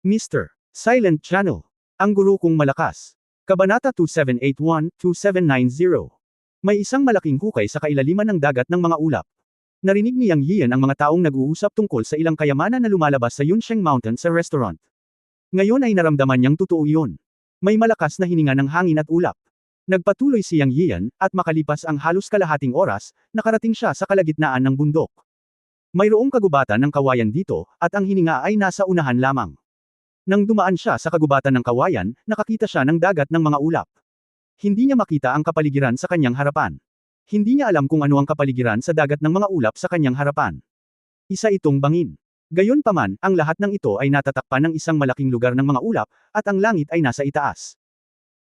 Mr. Silent Channel. Ang guru kong malakas. Kabanata 2781-2790. May isang malaking hukay sa kailaliman ng dagat ng mga ulap. Narinig ni Yang Yian ang mga taong nag-uusap tungkol sa ilang kayamanan na lumalabas sa Yunsheng Mountain sa restaurant. Ngayon ay naramdaman niyang totoo iyon. May malakas na hininga ng hangin at ulap. Nagpatuloy si Yang Yian, at makalipas ang halos kalahating oras, nakarating siya sa kalagitnaan ng bundok. Mayroong kagubatan ng kawayan dito, at ang hininga ay nasa unahan lamang. Nang dumaan siya sa kagubatan ng kawayan, nakakita siya ng dagat ng mga ulap. Hindi niya makita ang kapaligiran sa kanyang harapan. Hindi niya alam kung ano ang kapaligiran sa dagat ng mga ulap sa kanyang harapan. Isa itong bangin. Gayunpaman, ang lahat ng ito ay natatakpan ng isang malaking lugar ng mga ulap, at ang langit ay nasa itaas.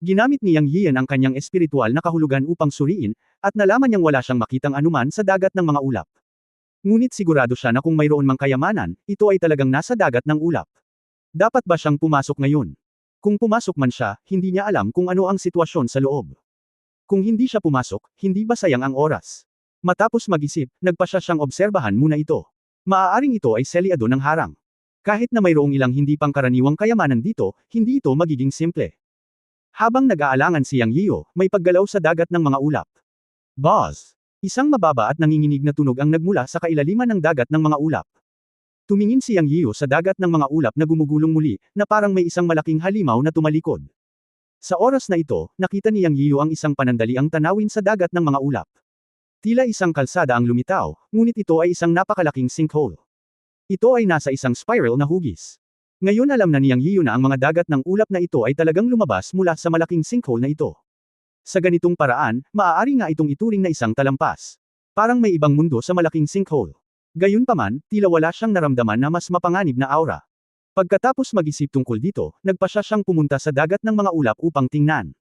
Ginamit ni Yang Yian ang kanyang espiritual na kahulugan upang suriin, at nalaman niyang wala siyang makitang anuman sa dagat ng mga ulap. Ngunit sigurado siya na kung mayroon mang kayamanan, ito ay talagang nasa dagat ng ulap. Dapat ba siyang pumasok ngayon? Kung pumasok man siya, hindi niya alam kung ano ang sitwasyon sa loob. Kung hindi siya pumasok, hindi ba sayang ang oras? Matapos mag-isip, nagpasya siyang obserbahan muna ito. Maaaring ito ay selyado ng harang. Kahit na mayroong ilang hindi pangkaraniwang kayamanan dito, hindi ito magiging simple. Habang nag-aalangan si Yang Yiyo, may paggalaw sa dagat ng mga ulap. Buzz! Isang mababa at nanginginig na tunog ang nagmula sa kailaliman ng dagat ng mga ulap. Tumingin si Yang Yiyo sa dagat ng mga ulap na gumugulong muli, na parang may isang malaking halimaw na tumalikod. Sa oras na ito, nakita ni Yang Yiyo ang isang panandaliang tanawin sa dagat ng mga ulap. Tila isang kalsada ang lumitaw, ngunit ito ay isang napakalaking sinkhole. Ito ay nasa isang spiral na hugis. Ngayon alam na ni Yang Yiyo na ang mga dagat ng ulap na ito ay talagang lumabas mula sa malaking sinkhole na ito. Sa ganitong paraan, maaari nga itong ituring na isang talampas. Parang may ibang mundo sa malaking sinkhole. Gayunpaman, tila wala siyang naramdaman na mas mapanganib na aura. Pagkatapos mag-isip tungkol dito, nagpasya siyang pumunta sa dagat ng mga ulap upang tingnan.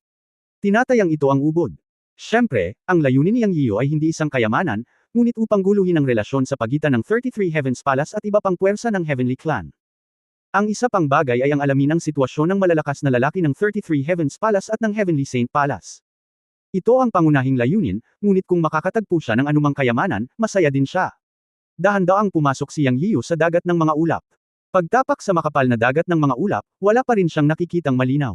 Tinatayang ito ang ubod. Siyempre, ang layunin ni Yang Yiyo ay hindi isang kayamanan, ngunit upang guluhin ang relasyon sa pagitan ng 33 Heavens Palace at iba pang puwersa ng Heavenly Clan. Ang isa pang bagay ay ang alamin ang sitwasyon ng malalakas na lalaki ng 33 Heavens Palace at ng Heavenly Saint Palace. Ito ang pangunahing layunin, ngunit kung makakatagpo siya ng anumang kayamanan, masaya din siya. Dahan-daang pumasok si Yang Yiyo sa dagat ng mga ulap. Pagtapak sa makapal na dagat ng mga ulap, wala pa rin siyang nakikitang malinaw.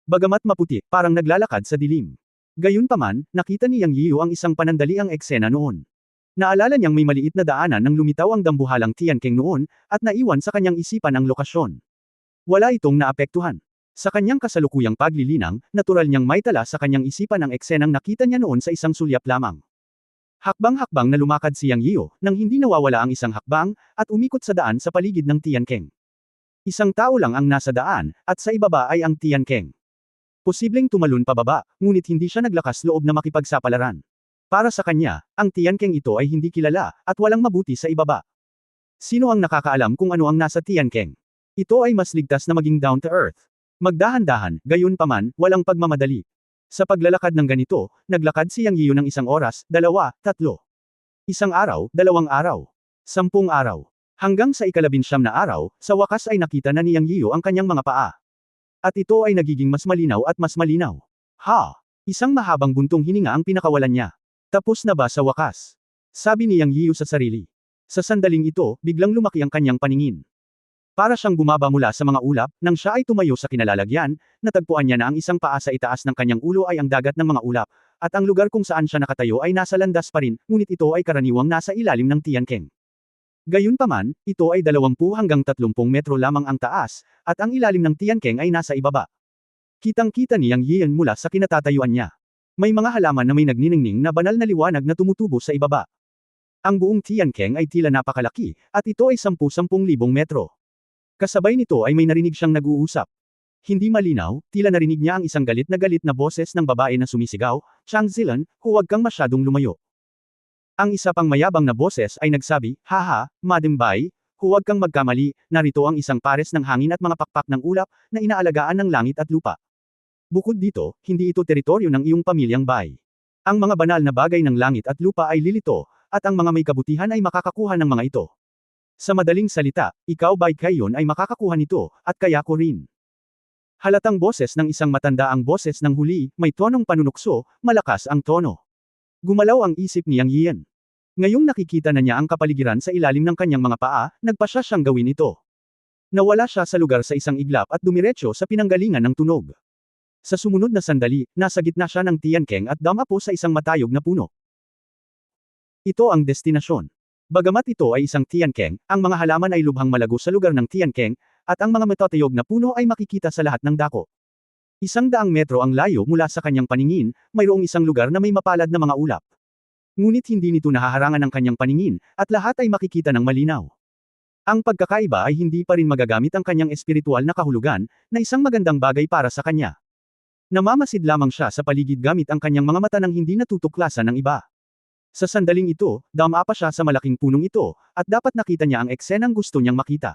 Bagamat maputi, parang naglalakad sa dilim. Gayunpaman, nakita ni Yang Yiyo ang isang panandaliang eksena noon. Naalala niyang may maliit na daanan nang lumitaw ang dambuhalang Tianqing noon, at naiwan sa kanyang isipan ang lokasyon. Wala itong naapektuhan. Sa kanyang kasalukuyang paglilinang, natural niyang maitala sa kanyang isipan ang eksenang nakita niya noon sa isang sulyap lamang. Hakbang-hakbang na lumakad si Yang Yiyo, nang hindi nawawala ang isang hakbang, at umikot sa daan sa paligid ng Tianqing. Isang tao lang ang nasa daan, at sa ibaba ay ang Tianqing. Posibleng tumalon pababa, ngunit hindi siya naglakas loob na makipagsapalaran. Para sa kanya, ang Tianqing ito ay hindi kilala, at walang mabuti sa ibaba. Sino ang nakakaalam kung ano ang nasa Tianqing? Ito ay mas ligtas na maging down to earth. Magdahan-dahan, gayunpaman, walang pagmamadali. Sa paglalakad ng ganito, naglakad si Yang Yiyo ng 1 oras, 2, 3. 1 araw, 2 araw. 10 araw. Hanggang sa 19 na araw, sa wakas ay nakita na ni Yang Yiyo ang kanyang mga paa. At ito ay nagiging mas malinaw at mas malinaw. Ha! Isang mahabang buntong hininga ang pinakawalan niya. Tapos na ba sa wakas? Sabi ni Yang Yiyo sa sarili. Sa sandaling ito, biglang lumaki ang kanyang paningin. Para siyang bumaba mula sa mga ulap, nang siya ay tumayo sa kinalalagyan, natagpuan niya na ang isang paa sa itaas ng kanyang ulo ay ang dagat ng mga ulap, at ang lugar kung saan siya nakatayo ay nasa landas pa rin, ngunit ito ay karaniwang nasa ilalim ng Tianqing. Gayunpaman, ito ay 20 hanggang 30 metro lamang ang taas, at ang ilalim ng Tianqing ay nasa ibaba. Kitang-kita ni Yang Yian mula sa kinatatayuan niya. May mga halaman na may nagniningning na banal na liwanag na tumutubo sa ibaba. Ang buong Tianqing ay tila napakalaki, at ito ay 10,000 metro. Kasabay nito ay may narinig siyang nag-uusap. Hindi malinaw, tila narinig niya ang isang galit na boses ng babae na sumisigaw, "Chang Zilan, huwag kang masyadong lumayo." Ang isa pang mayabang na boses ay nagsabi, "Haha, Madam Bai, huwag kang magkamali, narito ang isang pares ng hangin at mga pakpak ng ulap, na inaalagaan ng langit at lupa. Bukod dito, hindi ito teritoryo ng iyong pamilyang Bai. Ang mga banal na bagay ng langit at lupa ay lilito, at ang mga may kabutihan ay makakakuha ng mga ito. Sa madaling salita, ikaw Bai Kaiyon ay makakakuha nito, at kaya ko rin." Halatang boses ng isang matanda ang boses ng huli, may tonong panunukso, malakas ang tono. Gumalaw ang isip ni Yang Yian. Ngayong nakikita na niya ang kapaligiran sa ilalim ng kanyang mga paa, nagpasya siyang gawin ito. Nawala siya sa lugar sa isang iglap at dumiretso sa pinanggalingan ng tunog. Sa sumunod na sandali, nasa gitna siya ng Tiankeng at damapo sa isang matayog na puno. Ito ang destinasyon. Bagamat ito ay isang Tiankeng, ang mga halaman ay lubhang malago sa lugar ng Tiankeng, at ang mga matatayog na puno ay makikita sa lahat ng dako. 100 metro ang layo mula sa kanyang paningin, mayroong isang lugar na may mapalad na mga ulap. Ngunit hindi nito nahaharangan ang kanyang paningin, at lahat ay makikita ng malinaw. Ang pagkakaiba ay hindi pa rin magagamit ang kanyang espiritual na kahulugan, na isang magandang bagay para sa kanya. Namamasid lamang siya sa paligid gamit ang kanyang mga mata nang hindi natutuklasan ng iba. Sa sandaling ito, dama pa siya sa malaking punong ito, at dapat nakita niya ang eksenang gusto niyang makita.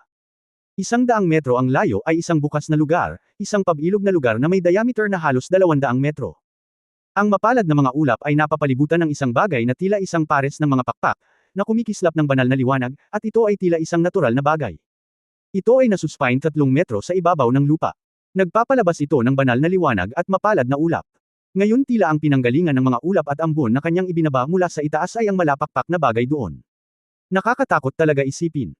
100 metro ang layo ay isang bukas na lugar, isang pabilog na lugar na may diameter na halos 200 metro. Ang mapalad na mga ulap ay napapalibutan ng isang bagay na tila isang pares ng mga pakpak, na kumikislap ng banal na liwanag, at ito ay tila isang natural na bagay. Ito ay nasuspine 3 metro sa ibabaw ng lupa. Nagpapalabas ito ng banal na liwanag at mapalad na ulap. Ngayon tila ang pinanggalingan ng mga ulap at ambon na kanyang ibinaba mula sa itaas ay ang malapakpak na bagay doon. Nakakatakot talaga isipin.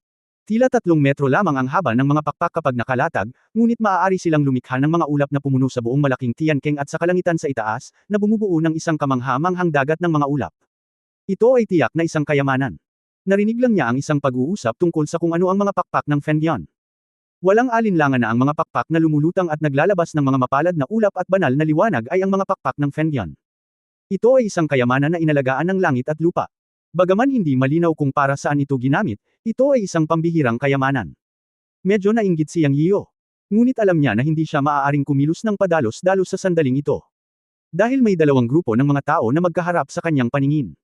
Tila 3 metro lamang ang haba ng mga pakpak kapag nakalatag, ngunit maaari silang lumikha ng mga ulap na pumuno sa buong malaking Tiankeng at sa kalangitan sa itaas, na bumubuo ng isang kamangha-manghang dagat ng mga ulap. Ito ay tiyak na isang kayamanan. Narinig lang niya ang isang pag-uusap tungkol sa kung ano ang mga pakpak ng Fengdian. Walang alinlangan na ang mga pakpak na lumulutang at naglalabas ng mga mapalad na ulap at banal na liwanag ay ang mga pakpak ng Fengdian. Ito ay isang kayamanan na inalagaan ng langit at lupa. Bagaman hindi malinaw kung para saan ito ginamit, ito ay isang pambihirang kayamanan. Medyo nainggit si Yang Yio. Ngunit alam niya na hindi siya maaaring kumilos ng padalos-dalos sa sandaling ito. Dahil may dalawang grupo ng mga tao na magkaharap sa kanyang paningin.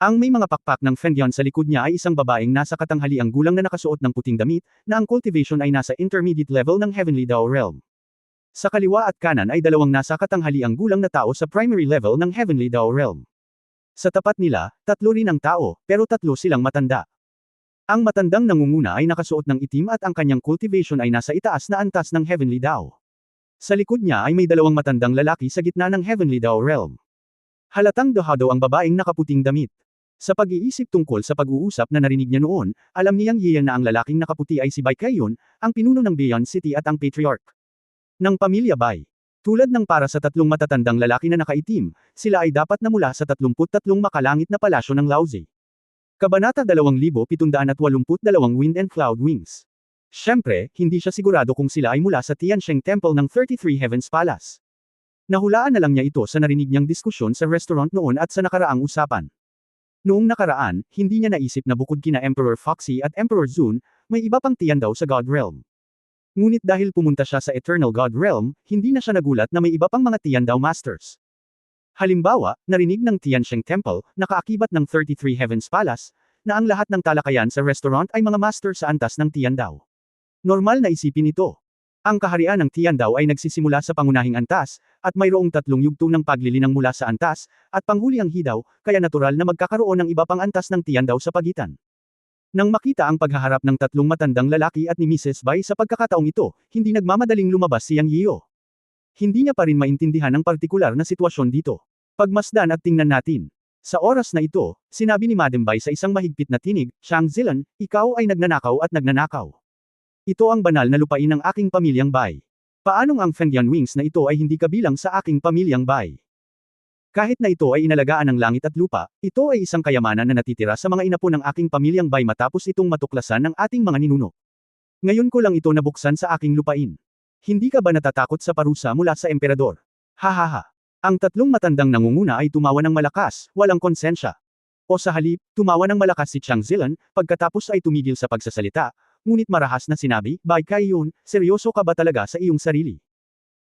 Ang may mga pakpak ng Fengdian sa likod niya ay isang babaeng nasa katanghaliang gulang na nakasuot ng puting damit, na ang cultivation ay nasa intermediate level ng Heavenly Dao Realm. Sa kaliwa at kanan ay dalawang nasa katanghaliang gulang na tao sa primary level ng Heavenly Dao Realm. Sa tapat nila, 3 rin ang tao, pero 3 silang matanda. Ang matandang nangunguna ay nakasuot ng itim at ang kanyang cultivation ay nasa itaas na antas ng Heavenly Dao. Sa likod niya ay may dalawang matandang lalaki sa gitna ng Heavenly Dao Realm. Halatang dahado ang babaeng nakaputing damit. Sa pag-iisip tungkol sa pag-uusap na narinig niya noon, alam niyang Yian na ang lalaking nakaputi ay si Bai Kaiyon, ang pinuno ng Beyond City at ang patriarch ng pamilya Bai. Tulad ng para sa 3 matatandang lalaki na nakaitim, sila ay dapat na mula sa 33 makalangit na palasyo ng Laozi. Kabanata 2782 Wind and Cloud Wings. Siyempre, hindi siya sigurado kung sila ay mula sa Tiansheng Temple ng 33 Heavens Palace. Nahulaan na lang niya ito sa narinig niyang diskusyon sa restaurant noon at sa nakaraang usapan. Noong nakaraan, hindi niya naisip na bukod kina Emperor Foxy at Emperor Zun, may iba pang tiyan daw sa God Realm. Ngunit dahil pumunta siya sa Eternal God Realm, hindi na siya nagulat na may iba pang mga tiyan daw masters. Halimbawa, narinig ng Tiansheng Temple, na kaakibat ng 33 Heavens Palace, na ang lahat ng talakayan sa restaurant ay mga master sa antas ng tiyan daw. Normal na isipin ito. Ang kaharian ng Tiandao ay nagsisimula sa pangunahing antas, at mayroong 3 yugto ng paglilinang mula sa antas, at panghuli ang hidaw, kaya natural na magkakaroon ng iba pang antas ng Tiandao sa pagitan. Nang makita ang paghaharap ng 3 matandang lalaki at ni Mrs. Bai sa pagkakataong ito, hindi nagmamadaling lumabas si Yang Yio. Hindi niya pa rin maintindihan ang partikular na sitwasyon dito. Pagmasdan at tingnan natin. Sa oras na ito, sinabi ni Madam Bai sa isang mahigpit na tinig, Chang Zilan, ikaw ay nagnanakaw at nagnanakaw. Ito ang banal na lupain ng aking pamilyang Bai. Paanong ang Fengdian Wings na ito ay hindi kabilang sa aking pamilyang Bai? Kahit na ito ay inalagaan ng langit at lupa, ito ay isang kayamanan na natitira sa mga inapo ng aking pamilyang Bai matapos itong matuklasan ng ating mga ninuno. Ngayon ko lang ito nabuksan sa aking lupain. Hindi ka ba natatakot sa parusa mula sa emperador? Hahaha. Ang 3 matandang nangunguna ay tumawa ng malakas, walang konsensya. O sa halip, tumawa ng malakas si Chang Zilan, pagkatapos ay tumigil sa pagsasalita, ngunit marahas na sinabi, Bai Kaiyon, seryoso ka ba talaga sa iyong sarili?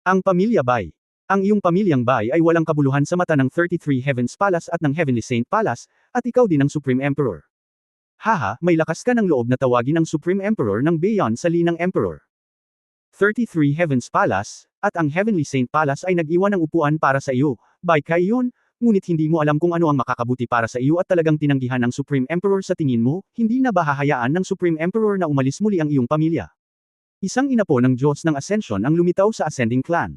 Ang pamilya Bai. Ang iyong pamilyang Bai ay walang kabuluhan sa mata ng 33 Heavens Palace at ng Heavenly Saint Palace, at ikaw din ang Supreme Emperor. Haha, may lakas ka ng loob na tawagin ang Supreme Emperor ng Beyond sa linang Emperor. 33 Heavens Palace, at ang Heavenly Saint Palace ay nag-iwan ng upuan para sa iyo, Bai Kaiyon, ngunit hindi mo alam kung ano ang makakabuti para sa iyo at talagang tinanggihan ng Supreme Emperor sa tingin mo, hindi na ba hahayaan ng Supreme Emperor na umalis muli ang iyong pamilya? Isang inapo ng Diyos ng Ascension ang lumitaw sa Ascending Clan.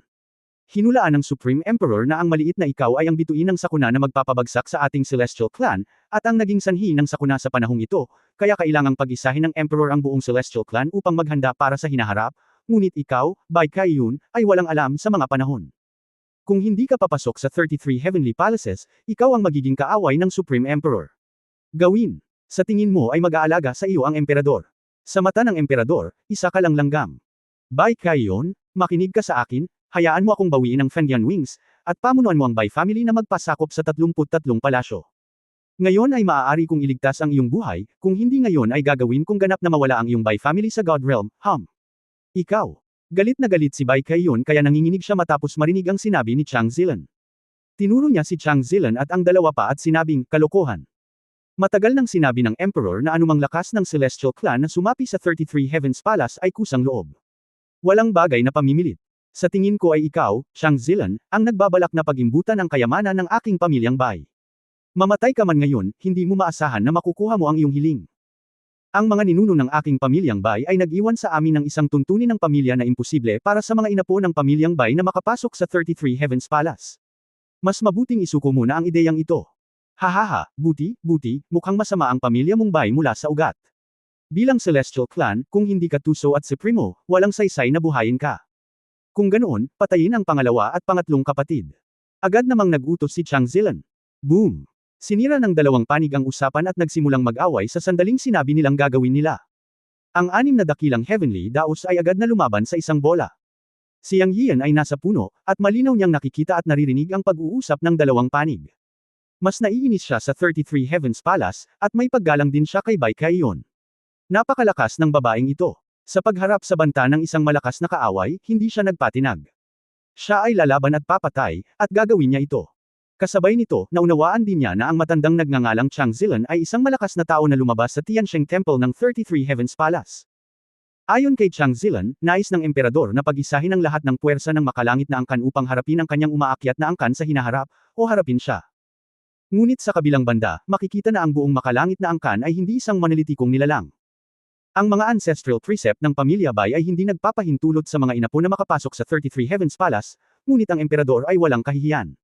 Hinulaan ng Supreme Emperor na ang maliit na ikaw ay ang bituin ng sakuna na magpapabagsak sa ating Celestial Clan, at ang naging sanhi ng sakuna sa panahong ito, kaya kailangang pag-isahin ng Emperor ang buong Celestial Clan upang maghanda para sa hinaharap, ngunit ikaw, Bai Kaiyun, ay walang alam sa mga panahon. Kung hindi ka papasok sa 33 Heavenly Palaces, ikaw ang magiging kaaway ng Supreme Emperor. Gawin. Sa tingin mo ay mag-aalaga sa iyo ang Emperador. Sa mata ng Emperador, isa ka lang langgam. Bai Kaiyun, makinig ka sa akin, hayaan mo akong bawiin ang Fengyan Wings, at pamunuan mo ang Bai family na magpasakop sa 33 palasyo. Ngayon ay maaari kong iligtas ang iyong buhay, kung hindi ngayon ay gagawin kong ganap na mawala ang iyong Bai family sa God Realm, Ikaw. Galit na galit si Bai Kaiyun kaya nanginginig siya matapos marinig ang sinabi ni Chang Zilan. Tinuro niya si Chang Zilan at ang dalawa pa at sinabing, kalokohan. Matagal nang sinabi ng Emperor na anumang lakas ng Celestial Clan na sumapi sa 33 Heavens Palace ay kusang loob. Walang bagay na pamimilit. Sa tingin ko ay ikaw, Chang Zilan, ang nagbabalak na pag-imbutan ang kayamanan ng aking pamilyang Bai. Mamatay ka man ngayon, hindi mo maasahan na makukuha mo ang iyong hiling. Ang mga ninuno ng aking pamilyang Bai ay nag-iwan sa amin ng isang tuntunin ng pamilya na imposible para sa mga inapo ng pamilyang Bai na makapasok sa 33 Heavens Palace. Mas mabuting isuko muna ang ideyang ito. Hahaha, buti, mukhang masama ang pamilya mong Bai mula sa ugat. Bilang Celestial Clan, kung hindi ka tuso at supremo, walang saysay na buhayin ka. Kung ganoon, patayin ang pangalawa at pangatlong kapatid. Agad namang nag-utos si Chang Zilan. Boom! Sinira ng dalawang panig ang usapan at nagsimulang mag-away sa sandaling sinabi nilang gagawin nila. Ang anim na dakilang Heavenly Daos ay agad na lumaban sa isang bola. Si Yang Yian ay nasa puno, at malinaw niyang nakikita at naririnig ang pag-uusap ng dalawang panig. Mas naiinis siya sa 33 Heavens Palace, at may paggalang din siya kay Bai Kaiyun. Napakalakas ng babaeng ito. Sa pagharap sa banta ng isang malakas na kaaway, hindi siya nagpatinag. Siya ay lalaban at papatay, at gagawin niya ito. Kasabay nito, naunawaan din niya na ang matandang nagngangalang Chang Zilan ay isang malakas na tao na lumabas sa Tiansheng Temple ng 33 Heavens Palace. Ayon kay Chang Zilan, nais ng emperador na pag-isahin ang lahat ng puwersa ng makalangit na angkan upang harapin ang kanyang umaakyat na angkan sa hinaharap, o harapin siya. Ngunit sa kabilang banda, makikita na ang buong makalangit na angkan ay hindi isang manalitikong nilalang. Ang mga ancestral precept ng pamilya Bai ay hindi nagpapahintulot sa mga inapo na makapasok sa 33 Heavens Palace, ngunit ang emperador ay walang kahihiyan.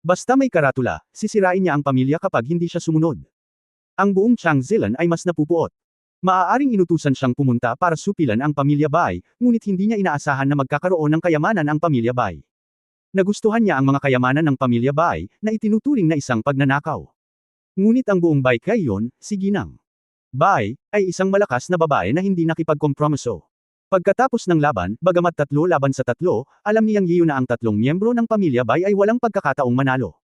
Basta may karatula, sisirain niya ang pamilya kapag hindi siya sumunod. Ang buong Chang Zilan ay mas napupuot. Maaaring inutusan siyang pumunta para supilan ang pamilya Bai, ngunit hindi niya inaasahan na magkakaroon ng kayamanan ang pamilya Bai. Nagustuhan niya ang mga kayamanan ng pamilya Bai, na itinuturing na isang pagnanakaw. Ngunit ang buong Bai Kaiyun, si Ginang Bai, ay isang malakas na babae na hindi nakipagkompromiso. Pagkatapos ng laban, bagamat 3 laban sa 3, alam niyang Yiyu na ang 3 miyembro ng pamilya Bai ay walang pagkakataong manalo.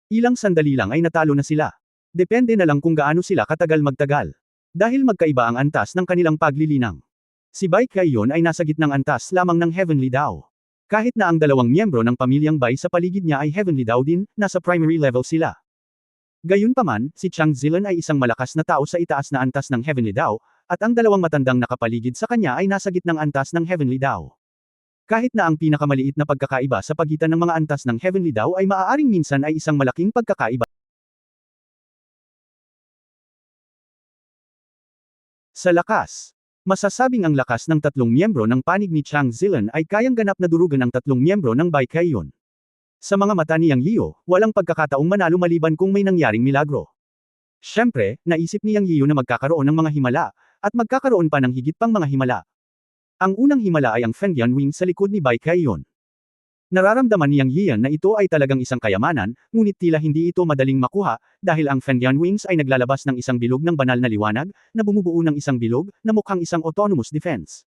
Ilang sandali lang ay natalo na sila. Depende na lang kung gaano sila katagal magtagal. Dahil magkaiba ang antas ng kanilang paglilinang. Si Bai Kaiyun ay nasa gitnang antas lamang ng Heavenly Dao. Kahit na ang 2 miyembro ng pamilyang Bai sa paligid niya ay Heavenly Dao din, nasa primary level sila. Gayunpaman, si Chang Zilan ay isang malakas na tao sa itaas na antas ng Heavenly Dao, at ang 2 matandang nakapaligid sa kanya ay nasa gitnang antas ng Heavenly Dao. Kahit na ang pinakamaliit na pagkakaiba sa pagitan ng mga antas ng Heavenly Dao ay maaaring minsan ay isang malaking pagkakaiba. Sa lakas. Masasabing ang lakas ng 3 miyembro ng panig ni Chang Zilan ay kayang ganap na durugan ang 3 miyembro ng Bai Kaiyun. Sa mga mata ni Yang Yiyu, walang pagkakataong manalo maliban kung may nangyaring milagro. Siyempre, naisip ni Yang Yiyu na magkakaroon ng mga himala, at magkakaroon pa ng higit pang mga himala. Ang unang himala ay ang Fengyan Wing sa likod ni Bai Kaiyun. Nararamdaman ni Yang Yiyan na ito ay talagang isang kayamanan, ngunit tila hindi ito madaling makuha, dahil ang Fengyan Wings ay naglalabas ng isang bilog ng banal na liwanag, na bumubuo ng isang bilog, na mukhang isang autonomous defense.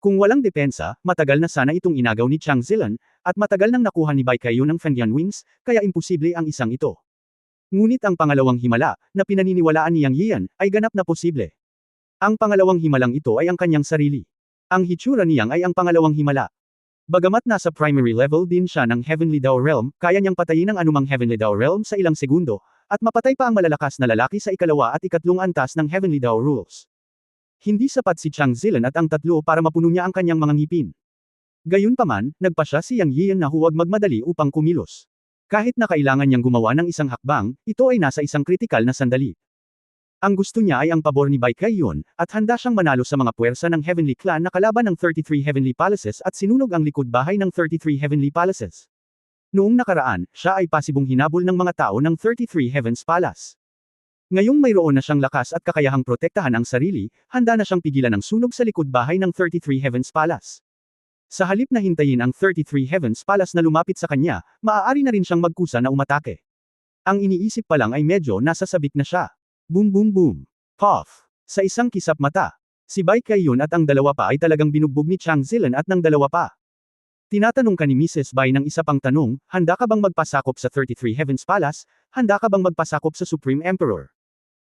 Kung walang depensa, matagal na sana itong inagaw ni Chang Zilan, at matagal nang nakuha ni Bai Kaiyun ng Fengyan Wings, kaya imposible ang isang ito. Ngunit ang pangalawang himala, na pinaniniwalaan ni Yang Yiyan, ay ganap na posible. Ang pangalawang himalang ito ay ang kanyang sarili. Ang hitsura ni Yang ay ang pangalawang himala. Bagamat nasa primary level din siya ng Heavenly Dao Realm, kaya niyang patayin ang anumang Heavenly Dao Realm sa ilang segundo, at mapatay pa ang malalakas na lalaki sa ikalawa at ikatlong antas ng Heavenly Dao Rules. Hindi sapat si Chang Zilan at ang 3 para mapuno niya ang kanyang mga ngipin. Gayunpaman, nagpa siya si Yang Yiyan na huwag magmadali upang kumilos. Kahit na kailangan niyang gumawa ng isang hakbang, ito ay nasa isang kritikal na sandali. Ang gusto niya ay ang pabor ni Bai Kaiyun, at handa siyang manalo sa mga puwersa ng Heavenly Clan na kalaban ng 33 Heavenly Palaces at sinunog ang likod bahay ng 33 Heavenly Palaces. Noong nakaraan, siya ay pasibong hinabol ng mga tao ng 33 Heavens Palace. Ngayong mayroon na siyang lakas at kakayahang protektahan ang sarili, handa na siyang pigilan ang sunog sa likod bahay ng 33 Heavens Palace. Sa halip na hintayin ang 33 Heavens Palace na lumapit sa kanya, maaari na rin siyang magkusa na umatake. Ang iniisip pa lang ay medyo nasa sabik na siya. Boom boom boom. Puff. Sa isang kisap mata. Si Bai Kaiyun at ang dalawa pa ay talagang binugbog ni Chang Zilan at ng dalawa pa. Tinatanong ka ni Mrs. Bai ng isa pang tanong, handa ka bang magpasakop sa 33 Heavens Palace? Handa ka bang magpasakop sa Supreme Emperor?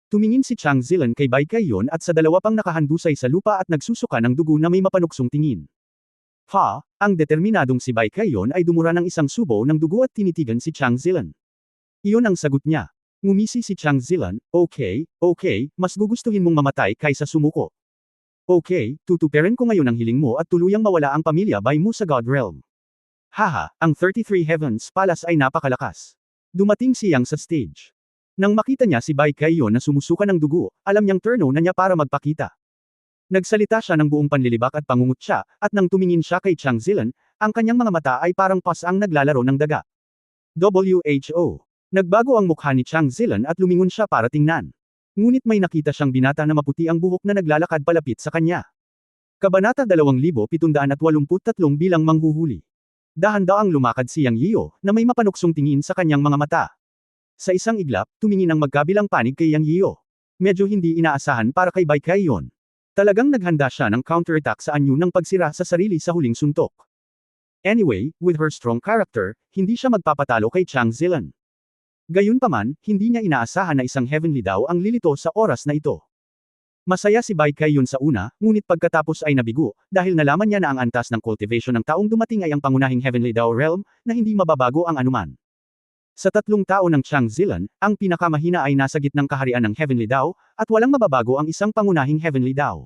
Tumingin si Chang Zilan kay Bai Kaiyun at sa dalawa pang nakahandusay sa lupa at nagsusuka ng dugo na may mapanuksong tingin. Ang determinadong si Bai Kaiyun ay dumura ng isang subo ng dugo at tinitigan si Chang Zilan. Iyon ang sagot niya. Ngumisi si Chang Zilan, okay, mas gugustuhin mong mamatay kaysa sumuko. Okay, tutuperin ko ngayon ang hiling mo at tuluyang mawala ang pamilya Bai mo sa God Realm. Haha, ang 33 Heavens Palace ay napakalakas. Dumating si Yang sa stage. Nang makita niya si Bai Kaiyun na sumusuka ng dugo, alam niyang turno na niya para magpakita. Nagsalita siya ng buong panlilibak at pangungutya, at nang tumingin siya kay Chang Zilan, ang kanyang mga mata ay parang pasang naglalaro ng daga. WHO. Nagbago ang mukha ni Chang Zilan at lumingon siya para tingnan. Ngunit may nakita siyang binata na maputi ang buhok na naglalakad palapit sa kanya. Kabanata 2783 bilang manghuhuli. Dahan-daang lumakad si Yang Yio, na may mapanuksong tingin sa kanyang mga mata. Sa isang iglap, tumingin ang magkabilang panig kay Yang Yio. Medyo hindi inaasahan para kay Bai Kaiyun. Talagang naghanda siya ng counterattack sa anyo ng pagsira sa sarili sa huling suntok. Anyway, with her strong character, hindi siya magpapatalo kay Chang Zilan. Gayunpaman, hindi niya inaasahan na isang heavenly daw ang lilito sa oras na ito. Masaya si Bai Kaiyun sa una, ngunit pagkatapos ay nabigo, dahil nalaman niya na ang antas ng cultivation ng taong dumating ay ang pangunahing heavenly daw realm, na hindi mababago ang anuman. Sa 3 taon ng Chang Zilan, ang pinakamahina ay nasa gitnang kaharian ng heavenly daw, at walang mababago ang isang pangunahing heavenly daw.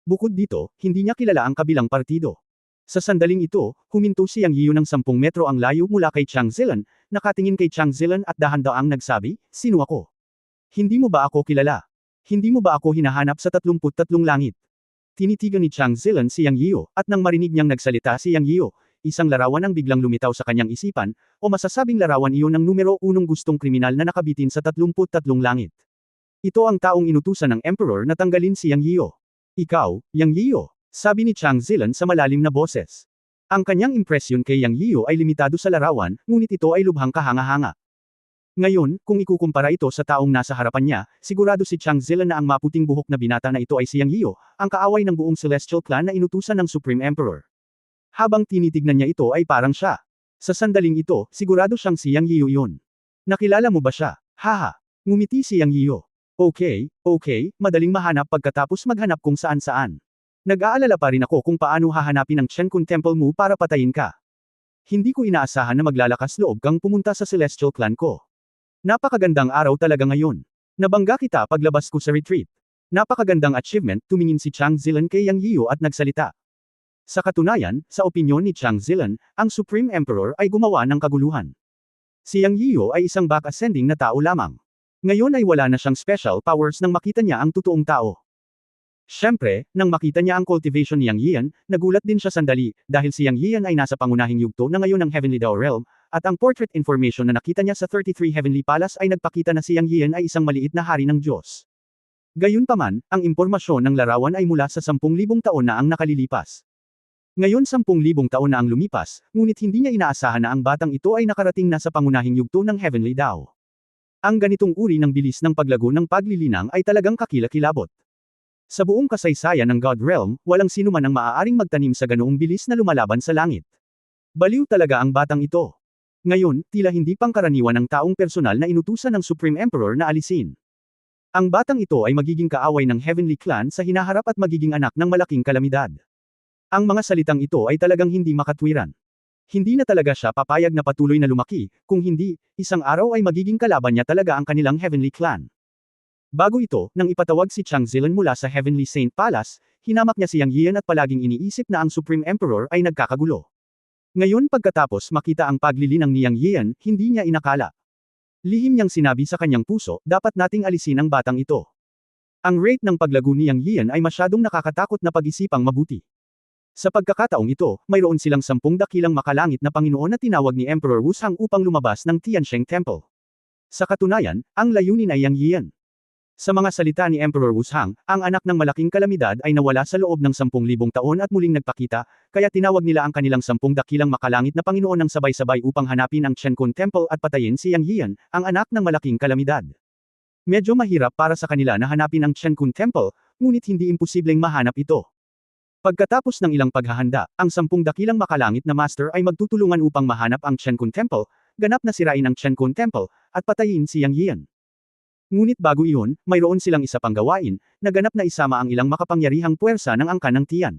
Bukod dito, hindi niya kilala ang kabilang partido. Sa sandaling ito, huminto si Yang Yio ng 10 metro ang layo mula kay Chang Zilan, nakatingin kay Chang Zilan at dahan-daang nagsabi, "Sino ako? Hindi mo ba ako kilala? Hindi mo ba ako hinahanap sa 33 langit?" Tinitigan ni Chang Zilan si Yang Yio, at nang marinig niyang nagsalita si Yang Yio, isang larawan ang biglang lumitaw sa kanyang isipan, o masasabing larawan iyon ng numero 1 gustong kriminal na nakabitin sa 33 langit. Ito ang taong inutusan ng Emperor na tanggalin si Yang Yio. "Ikaw, Yang Yio," sabi ni Chang Zilan sa malalim na boses. Ang kanyang impresyon kay Yang Yio ay limitado sa larawan, ngunit ito ay lubhang kahanga-hanga. Ngayon, kung ikukumpara ito sa taong nasa harapan niya, sigurado si Chang Zilan na ang maputing buhok na binata na ito ay si Yang Yio, ang kaaway ng buong Celestial Clan na inutusan ng Supreme Emperor. Habang tinitignan niya ito ay parang siya. Sa sandaling ito, sigurado siyang si Yang Yio yun. "Nakilala mo ba siya?" "Haha." Ngumiti si Yang Yio. Okay, madaling mahanap pagkatapos maghanap kung saan-saan. Nag-aalala pa rin ako kung paano hahanapin ang Chenkun Temple mo para patayin ka. Hindi ko inaasahan na maglalakas loob kang pumunta sa Celestial Clan ko. Napakagandang araw talaga ngayon. Nabangga kita paglabas ko sa retreat. Napakagandang achievement, tumingin si Chang Zilan kay Yang Yio at nagsalita. Sa katunayan, sa opinyon ni Chang Zilan, ang Supreme Emperor ay gumawa ng kaguluhan. Si Yang Yio ay isang back-ascending na tao lamang. Ngayon ay wala na siyang special powers nang makita niya ang totoong tao. Siyempre, nang makita niya ang cultivation ni Yang Yian, nagulat din siya sandali, dahil si Yang Yian ay nasa pangunahing yugto na ngayon ng Heavenly Dao Realm, at ang portrait information na nakita niya sa 33 Heavenly Palace ay nagpakita na si Yang Yian ay isang maliit na hari ng Diyos. Gayunpaman, ang impormasyon ng larawan ay mula sa 10,000 taon na ang nakalilipas. Ngayon 10,000 taon na ang lumipas, ngunit hindi niya inaasahan na ang batang ito ay nakarating na sa pangunahing yugto ng Heavenly Dao. Ang ganitong uri ng bilis ng paglago ng paglilinang ay talagang kakilakilabot. Sa buong kasaysayan ng God Realm, walang sino man ang maaaring magtanim sa ganoong bilis na lumalaban sa langit. Baliw talaga ang batang ito. Ngayon, tila hindi pangkaraniwan ang taong personal na inutusan ng Supreme Emperor na alisin. Ang batang ito ay magiging kaaway ng Heavenly Clan sa hinaharap at magiging anak ng malaking kalamidad. Ang mga salitang ito ay talagang hindi makatwiran. Hindi na talaga siya papayag na patuloy na lumaki, kung hindi, isang araw ay magiging kalaban niya talaga ang kanilang Heavenly Clan. Bago ito, nang ipatawag si Chang Zilan mula sa Heavenly Saint Palace, hinamak niya si Yang Yian at palaging iniisip na ang Supreme Emperor ay nagkakagulo. Ngayon pagkatapos makita ang paglilinang ni Yang Yian, hindi niya inakala. Lihim niyang sinabi sa kanyang puso, dapat nating alisin ang batang ito. Ang rate ng paglago ni Yang Yian ay masyadong nakakatakot na pag-isipang mabuti. Sa pagkakataong ito, mayroon silang 10 dakilang makalangit na Panginoon na tinawag ni Emperor Wuzhang upang lumabas ng Tiansheng Temple. Sa katunayan, ang layunin ay Yang Yian. Sa mga salita ni Emperor Wuzhang, ang anak ng malaking kalamidad ay nawala sa loob ng 10,000 taon at muling nagpakita, kaya tinawag nila ang kanilang 10 dakilang makalangit na Panginoon ng sabay-sabay upang hanapin ang Qiankun Temple at patayin si Yang Yian, ang anak ng malaking kalamidad. Medyo mahirap para sa kanila na hanapin ang Qiankun Temple, ngunit hindi imposibleng mahanap ito. Pagkatapos ng ilang paghahanda, ang 10 dakilang makalangit na master ay magtutulungan upang mahanap ang Qiankun Temple, ganap na sirain ang Qiankun Temple, at patayin si Yang Yian. Ngunit bago iyon, mayroon silang isa pang gawain, na ganap na isama ang ilang makapangyarihang puwersa ng angkan ng Tian.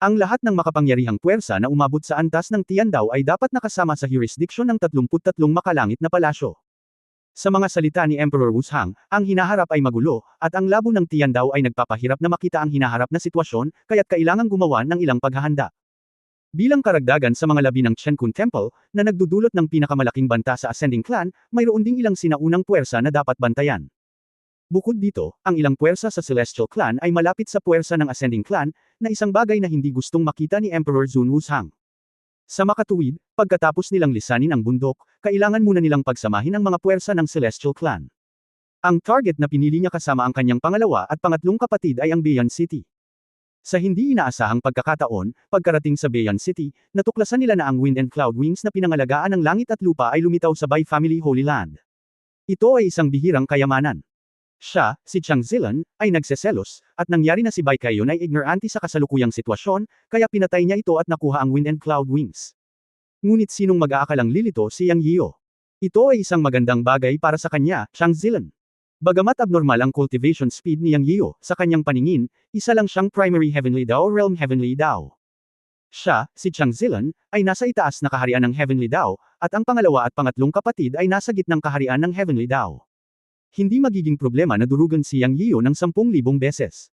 Ang lahat ng makapangyarihang puwersa na umabot sa antas ng Tian daw ay dapat nakasama sa jurisdiction ng 33 makalangit na palasyo. Sa mga salita ni Emperor Wuzhang, ang hinaharap ay magulo, at ang labo ng Tian daw ay nagpapahirap na makita ang hinaharap na sitwasyon, kaya't kailangang gumawa ng ilang paghahanda. Bilang karagdagan sa mga labi ng Qiankun Temple, na nagdudulot ng pinakamalaking banta sa Ascending Clan, mayroon ding ilang sinaunang puwersa na dapat bantayan. Bukod dito, ang ilang puwersa sa Celestial Clan ay malapit sa puwersa ng Ascending Clan, na isang bagay na hindi gustong makita ni Emperor Zun Wuzhang. Sa makatuwid, pagkatapos nilang lisanin ang bundok, kailangan muna nilang pagsamahin ang mga puwersa ng Celestial Clan. Ang target na pinili niya kasama ang kanyang pangalawa at pangatlong kapatid ay ang Beian City. Sa hindi inaasahang pagkakataon, pagkarating sa Beian City, natuklasan nila na ang Wind and Cloud Wings na pinangalagaan ng langit at lupa ay lumitaw sa Bai Family Holy Land. Ito ay isang bihirang kayamanan. Siya, si Chang Zilan, ay nagseselos, at nangyari na si Bai Kaiyon ay ignorante sa kasalukuyang sitwasyon, kaya pinatay niya ito at nakuha ang Wind and Cloud Wings. Ngunit sinong mag-aakalang lilito si Yang Yio? Ito ay isang magandang bagay para sa kanya, Chang Zilan. Bagamat abnormal ang cultivation speed ni Yang Yio, sa kanyang paningin, isa lang siyang primary heavenly Dao realm heavenly Dao. Siya, si Chang Zilan, ay nasa itaas na kaharian ng heavenly Dao, at ang pangalawa at pangatlong kapatid ay nasa gitnang kaharian ng heavenly Dao. Hindi magiging problema na durugan si Yang Yio ng 10,000 beses.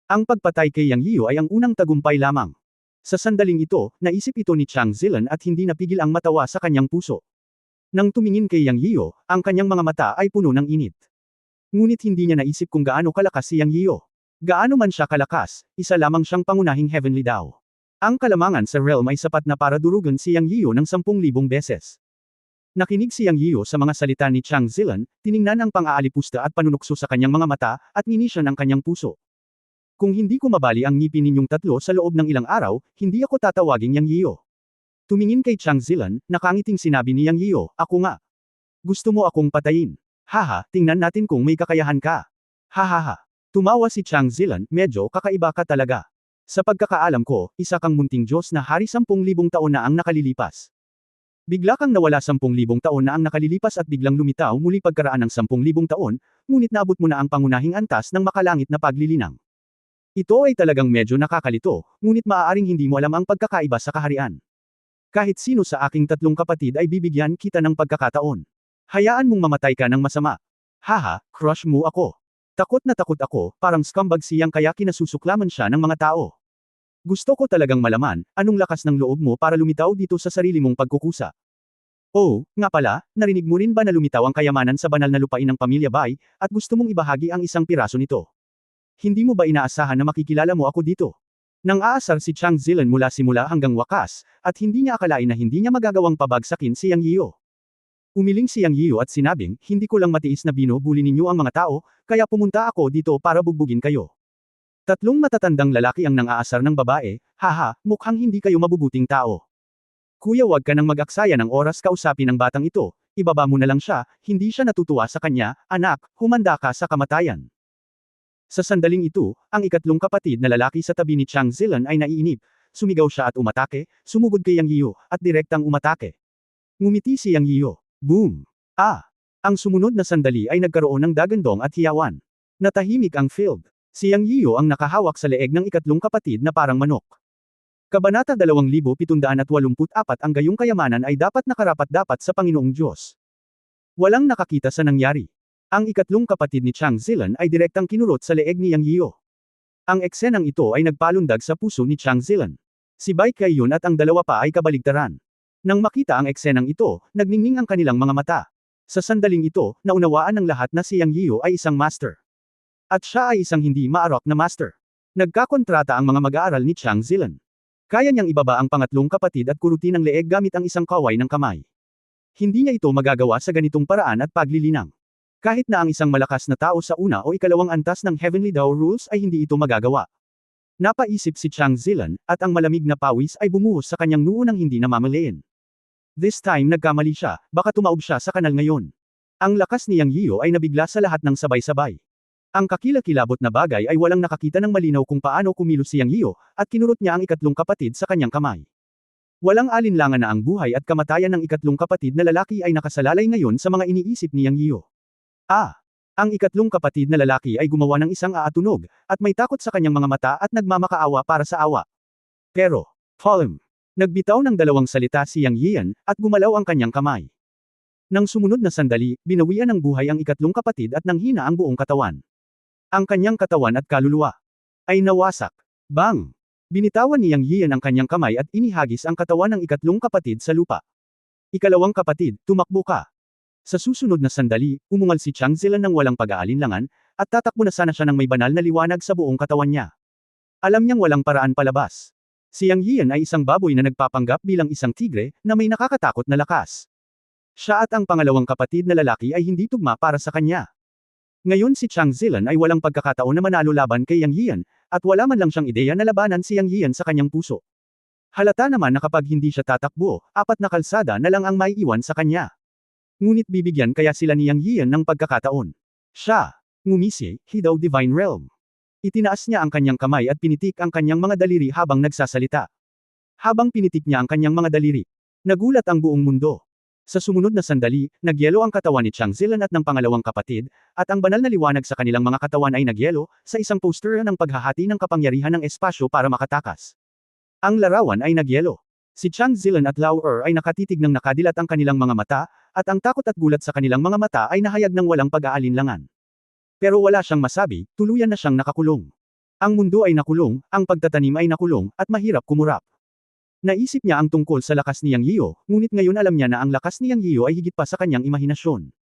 Ang pagpatay kay Yang Yio ay ang unang tagumpay lamang. Sa sandaling ito, naisip ito ni Chang Zilan at hindi napigil ang matawa sa kanyang puso. Nang tumingin kay Yang Yio, ang kanyang mga mata ay puno ng init. Ngunit hindi niya naisip kung gaano kalakas si Yang Yio. Gaano man siya kalakas, isa lamang siyang pangunahing heavenly Dao. Ang kalamangan sa realm ay sapat na para durugan si Yang Yio ng 10,000 beses. Nakinig si Yang Yio sa mga salita ni Chang Zilan, tiningnan ang pang-aalipusta at panunukso sa kanyang mga mata, at ninisyan ang kanyang puso. Kung hindi ko mabali ang ngipin ninyong tatlo sa loob ng ilang araw, hindi ako tatawagin Yang Yio. Tumingin kay Chang Zilan, nakangiting sinabi ni Yang Yio, ako nga. Gusto mo akong patayin? Haha, tingnan natin kung may kakayahan ka. Hahaha. Tumawa si Chang Zilan, medyo kakaiba ka talaga. Sa pagkakaalam ko, isa kang munting Diyos na hari 10,000 taon na ang nakalilipas. Bigla kang nawala 10,000 taon na ang nakalilipas at biglang lumitaw muli pagkaraan ng 10,000 taon, ngunit naabot mo na ang pangunahing antas ng makalangit na paglilinang. Ito ay talagang medyo nakakalito, ngunit maaaring hindi mo alam ang pagkakaiba sa kaharian. Kahit sino sa aking tatlong kapatid ay bibigyan kita ng pagkakataon. Hayaan mong mamatay ka ng masama. Haha, crush mo ako. Takot na takot ako, parang scumbag siyang kaya kinasusuklaman siya ng mga tao. Gusto ko talagang malaman, anong lakas ng loob mo para lumitaw dito sa sarili mong pagkukusa. Oh, nga pala, narinig mo rin ba na lumitaw ang kayamanan sa banal na lupain ng pamilya Bai, at gusto mong ibahagi ang isang piraso nito? Hindi mo ba inaasahan na makikilala mo ako dito? Nang aasar si Chang Zilan mula simula hanggang wakas, at hindi niya akalain na hindi niya magagawang pabagsakin si Yang Yio. Umiling si Yang Yio at sinabing, hindi ko lang matiis na binubuli ninyo ang mga tao, kaya pumunta ako dito para bugbugin kayo. Tatlong matatandang lalaki ang nang-aasar ng babae, haha, mukhang hindi kayo mabubuting tao. Kuya, wag ka nang mag-aksaya ng oras kausapin ang batang ito, ibaba mo na lang siya, hindi siya natutuwa sa kanya, anak, humanda ka sa kamatayan. Sa sandaling ito, ang ikatlong kapatid na lalaki sa tabi ni Chang Zilan ay naiinip, sumigaw siya at umatake, sumugod kay Yang Yio, at direktang umatake. Ngumiti si Yang Yio. Boom! Ah! Ang sumunod na sandali ay nagkaroon ng dagandong at hiyawan. Natahimik ang field. Si Yang Yio ang nakahawak sa leeg ng ikatlong kapatid na parang manok. Kabanata 2784 ang gayong kayamanan ay dapat nakarapat-dapat sa Panginoong Diyos. Walang nakakita sa nangyari. Ang ikatlong kapatid ni Chang Zilan ay direktang kinurot sa leeg ni Yang Yio. Ang eksenang ito ay nagpalundag sa puso ni Chang Zilan. Si Bai Kaiyon at ang dalawa pa ay kabaligtaran. Nang makita ang eksenang ito, nagningning ang kanilang mga mata. Sa sandaling ito, naunawaan ng lahat na si Yang Yio ay isang master. At siya ay isang hindi maarok na master. Nagkakontrata ang mga mag-aaral ni Chang Zilan. Kaya niyang ibaba ang pangatlong kapatid at kurutin ang leeg gamit ang isang kaway ng kamay. Hindi niya ito magagawa sa ganitong paraan at paglilinang. Kahit na ang isang malakas na tao sa una o ikalawang antas ng Heavenly Dao Rules ay hindi ito magagawa. Napaisip si Chang Zilan, at ang malamig na pawis ay bumuhos sa kanyang noo nang hindi namamalayan. This time nagkamali siya, baka tumaob siya sa kanal ngayon. Ang lakas ni Yang Yiyo ay nabigla sa lahat ng sabay-sabay. Ang kakilakilabot na bagay ay walang nakakita ng malinaw kung paano kumilos si Yang Yiyo, at kinurot niya ang ikatlong kapatid sa kanyang kamay. Walang alinlangan na ang buhay at kamatayan ng ikatlong kapatid na lalaki ay nakasalalay ngayon sa mga iniisip ni Yang Yiyo. Ang ikatlong kapatid na lalaki ay gumawa ng isang aatunog, at may takot sa kanyang mga mata at nagmamakaawa para sa awa. Pero, nagbitaw ng dalawang salita si Yang Yiyan, at gumalaw ang kanyang kamay. Nang sumunod na sandali, binawian ng buhay ang ikatlong kapatid at nanghina ang buong katawan. Ang kanyang katawan at kaluluwa ay nawasak. Bang! Binitawan ni Yang Yiyan ang kanyang kamay at inihagis ang katawan ng ikatlong kapatid sa lupa. Ikalawang kapatid, tumakbo ka. Sa susunod na sandali, umungal si Chang Zilan ng walang pag-aalinlangan, at tatakbo na sana siya ng may banal na liwanag sa buong katawan niya. Alam niyang walang paraan palabas. Si Yang Yiyan ay isang baboy na nagpapanggap bilang isang tigre, na may nakakatakot na lakas. Siya at ang pangalawang kapatid na lalaki ay hindi tugma para sa kanya. Ngayon si Chang Zilan ay walang pagkakataon na manalo laban kay Yang Yiyan, at wala man lang siyang ideya na labanan si Yang Yiyan sa kanyang puso. Halata naman na kapag hindi siya tatakbo, 4 na kalsada na lang ang maiiwan sa kanya. Ngunit bibigyan kaya sila ni Yang Yiyan ng pagkakataon. Siya, ngumisi, Hidaw Divine Realm. Itinaas niya ang kanyang kamay at pinitik ang kanyang mga daliri habang nagsasalita. Habang pinitik niya ang kanyang mga daliri, nagulat ang buong mundo. Sa sumunod na sandali, nagyelo ang katawan ni Chang Zilan at ng pangalawang kapatid, at ang banal na liwanag sa kanilang mga katawan ay nagyelo, sa isang poster ng paghahati ng kapangyarihan ng espasyo para makatakas. Ang larawan ay nagyelo. Si Chang Zilan at Lao Er ay nakatitig ng nakadilat ang kanilang mga mata, at ang takot at gulat sa kanilang mga mata ay nahayag ng walang pag-aalinlangan. Pero wala siyang masabi, tuluyan na siyang nakakulong. Ang mundo ay nakulong, ang pagtatanim ay nakulong, at mahirap kumurap. Naisip niya ang tungkol sa lakas ni Yang Yiyo, ngunit ngayon alam niya na ang lakas ni Yang Yiyo ay higit pa sa kanyang imahinasyon.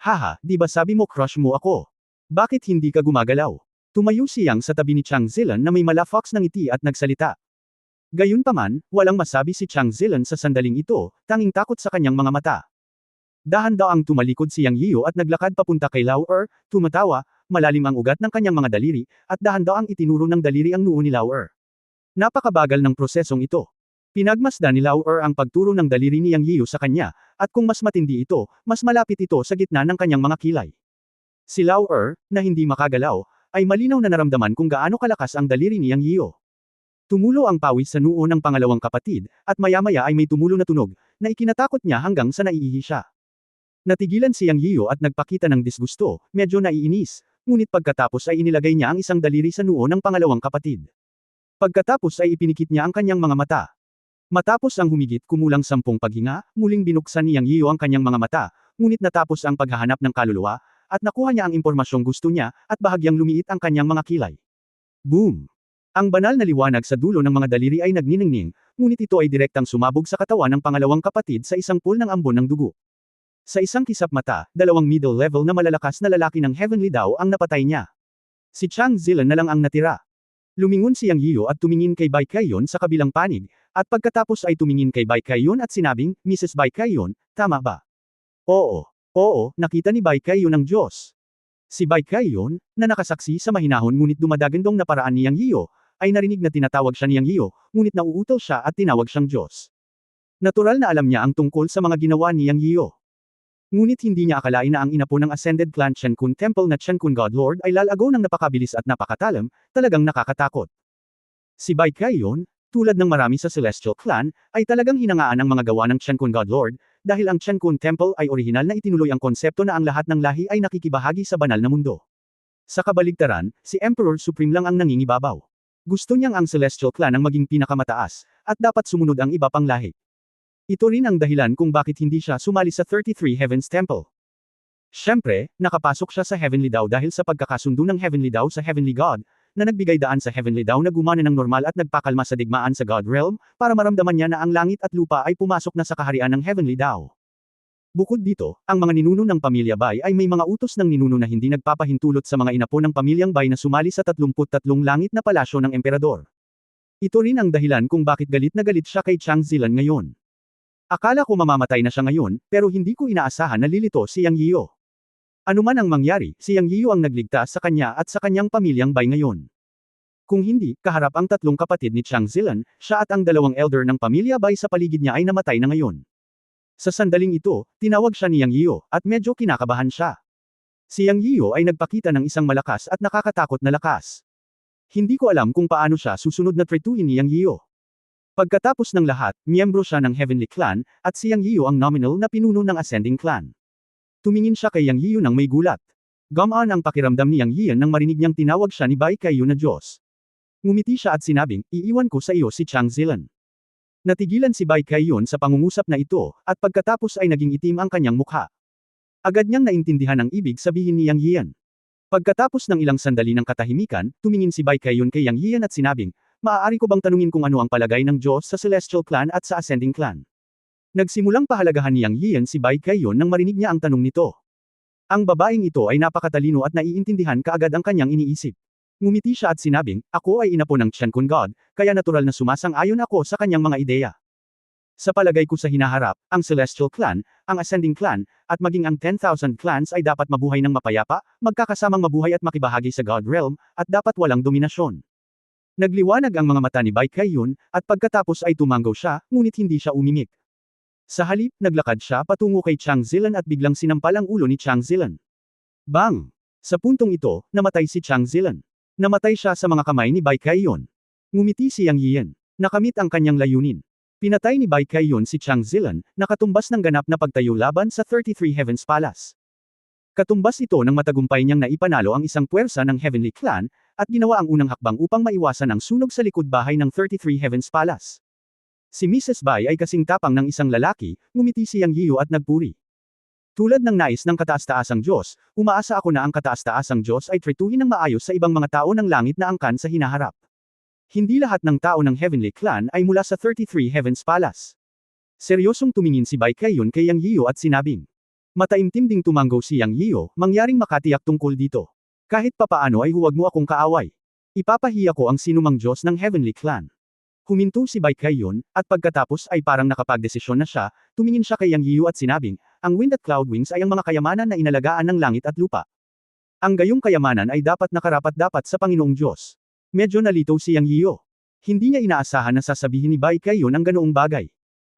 Haha, di ba sabi mo crush mo ako? Bakit hindi ka gumagalaw? Tumayo si Yang sa tabi ni Chang Zilan na may malafox ng ngiti at nagsalita. Gayunpaman, walang masabi si Chang Zilan sa sandaling ito, tanging takot sa kanyang mga mata. Dahan-daang tumalikod si Yang Yiyo at naglakad papunta kay Lao Er, tumatawa, malalim ang ugat ng kanyang mga daliri, at dahan-daang itinuro ng daliri ang noo ni Lao Er. Napakabagal ng prosesong ito. Pinagmasdan ni Lao Er ang pagturo ng daliri ni Yang Yiyo sa kanya, at kung mas matindi ito, mas malapit ito sa gitna ng kanyang mga kilay. Si Lao Er, na hindi makagalaw, ay malinaw na naramdaman kung gaano kalakas ang daliri ni Yang Yiyo. Tumulo ang pawis sa noo ng pangalawang kapatid, at maya-maya ay may tumulo na tunog, na ikinatakot niya hanggang sa naiihi siya. Natigilan si Yang Yiyo at nagpakita ng disgusto, medyo naiinis, ngunit pagkatapos ay inilagay niya ang isang daliri sa noo ng pangalawang kapatid. Pagkatapos ay ipinikit niya ang kanyang mga mata. Matapos ang humigit kumulang 10 paghinga, muling binuksan ni Yang Yiyo ang kanyang mga mata, ngunit natapos ang paghahanap ng kaluluwa, at nakuha niya ang impormasyong gusto niya, at bahagyang lumiit ang kanyang mga kilay. Boom! Ang banal na liwanag sa dulo ng mga daliri ay nagniningning, ngunit ito ay direktang sumabog sa katawan ng pangalawang kapatid sa isang pool ng ambon ng dugo. Sa isang kisap mata, 2 middle level na malalakas na lalaki ng Heavenly Dao ang napatay niya. Si Chang Zilan na lang ang natira. Lumingon si Yang Yiyo at tumingin kay Bai Kaiyon sa kabilang panig, at pagkatapos ay tumingin kay Bai Kaiyon at sinabing, Mrs. Bai Kaiyon, tama ba? Oo, nakita ni Bai Kaiyon ang Diyos. Si Bai Kaiyon, na nakasaksi sa mahinahon ngunit dumadagandong na paraan ni Yang Yiyo, ay narinig na tinatawag siya ni Yang Yiyo, ngunit nauutal siya at tinawag siyang Diyos. Natural na alam niya ang tungkol sa mga ginawa ni Yang Yiyo. Ngunit hindi niya akalain na ang inapo ng Ascended Clan Chen Kun Temple na Chen Kun God Lord ay lalago ng napakabilis at napakatalam, talagang nakakatakot. Si Bai Kaiyon, tulad ng marami sa Celestial Clan, ay talagang hinangaan ang mga gawa ng Chen Kun God Lord, dahil ang Chen Kun Temple ay orihinal na itinuloy ang konsepto na ang lahat ng lahi ay nakikibahagi sa banal na mundo. Sa kabaligtaran, si Emperor Supreme lang ang nangingibabaw. Gusto niyang ang Celestial Clan ang maging pinakamataas, at dapat sumunod ang iba pang lahi. Ito rin ang dahilan kung bakit hindi siya sumali sa 33 Heavens Temple. Siyempre, nakapasok siya sa Heavenly Dao dahil sa pagkakasundo ng Heavenly Dao sa Heavenly God, na nagbigay daan sa Heavenly Dao na gumana ng normal at nagpakalma sa digmaan sa God Realm, para maramdaman niya na ang langit at lupa ay pumasok na sa kaharian ng Heavenly Dao. Bukod dito, ang mga ninuno ng pamilya Bai ay may mga utos ng ninuno na hindi nagpapahintulot sa mga inapo ng pamilyang Bai na sumali sa 33 langit na palasyo ng emperador. Ito rin ang dahilan kung bakit galit na galit siya kay Chang Zilan ngayon. Akala ko mamamatay na siya ngayon, pero hindi ko inaasahan na lilito si Yang Yiyo. Ano man ang mangyari, si Yang Yiyo ang nagligtas sa kanya at sa kanyang pamilyang Bai ngayon. Kung hindi, kaharap ang tatlong kapatid ni Chang Zilan, siya at ang dalawang elder ng pamilya Bai sa paligid niya ay namatay na ngayon. Sa sandaling ito, tinawag siya ni Yang Yiyo, at medyo kinakabahan siya. Si Yang Yiyo ay nagpakita ng isang malakas at nakakatakot na lakas. Hindi ko alam kung paano siya susunod na tretuhin ni Yang Yiyo. Pagkatapos ng lahat, miyembro siya ng Heavenly Clan, at si Yang Yiyo ang nominal na pinuno ng Ascending Clan. Tumingin siya kay Yang Yiyo nang may gulat. Gumaan ang pakiramdam ni Yang Yiyan nang marinig niyang tinawag siya ni Bai Kaiyu na Diyos. Ngumiti siya at sinabing, iiwan ko sa iyo si Chang Zilan. Natigilan si Bai Kaiyon sa pangungusap na ito, at pagkatapos ay naging itim ang kanyang mukha. Agad niyang naintindihan ang ibig sabihin ni Yang Yiyan. Pagkatapos ng ilang sandali ng katahimikan, tumingin si Bai Kaiyon kay Yang Yiyan at sinabing, maaari ko bang tanungin kung ano ang palagay ng Diyos sa Celestial Clan at sa Ascending Clan? Nagsimulang pahalagahan ni Yang Yiyan si Bai Kaiyon nang marinig niya ang tanong nito. Ang babaeng ito ay napakatalino at naiintindihan kaagad ang kanyang iniisip. Ngumiti siya at sinabing, ako ay inapo ng Chen Kun God, kaya natural na sumasang-ayon ako sa kanyang mga ideya. Sa palagay ko sa hinaharap, ang Celestial Clan, ang Ascending Clan, at maging ang 10,000 clans ay dapat mabuhay ng mapayapa, magkakasamang mabuhay at makibahagi sa God Realm, at dapat walang dominasyon. Nagliwanag ang mga mata ni Bai Kaiyon, at pagkatapos ay tumanggaw siya, ngunit hindi siya umimik. Sa halip, naglakad siya patungo kay Chang Zilan at biglang sinampal ang ulo ni Chang Zilan. Bang! Sa puntong ito, namatay si Chang Zilan. Namatay siya sa mga kamay ni Bai Kaiyon. Ngumiti si Yang Yiyan. Nakamit ang kanyang layunin. Pinatay ni Bai Kaiyon si Chang Zilan, nakatumbas ng ganap na pagtayo laban sa 33 Heavens Palace. Katumbas ito nang matagumpay niyang naipanalo ang isang puwersa ng Heavenly Clan, at ginawa ang unang hakbang upang maiwasan ang sunog sa likod bahay ng 33 Heavens Palace. Si Mrs. Bai ay kasing tapang ng isang lalaki, ngumiti si Yang Yiyo at nagpuri. Tulad ng nais ng kataas-taasang Diyos, umaasa ako na ang kataas-taasang Diyos ay tretuhin ng maayos sa ibang mga tao ng langit na angkan sa hinaharap. Hindi lahat ng tao ng Heavenly Clan ay mula sa 33 Heavens Palace. Seryosong tumingin si Bai Kaiyon kay Yang Yiyo at sinabing. Mataimtim ding tumanggaw si Yang Yiyo, mangyaring makatiyak tungkol dito. Kahit papaano ay huwag mo akong kaaway. Ipapahiya ko ang sinumang Diyos ng Heavenly Clan. Huminto si Bai Kaiyon, at pagkatapos ay parang nakapagdesisyon na siya, tumingin siya kay Yang Yiyo at sinabing, ang Wind at Cloud Wings ay ang mga kayamanan na inalagaan ng langit at lupa. Ang gayong kayamanan ay dapat nakarapat-dapat sa Panginoong Diyos. Medyo nalito si Yang Yiyo. Hindi niya inaasahan na sasabihin ni Bai Kaiyon ang ganoong bagay.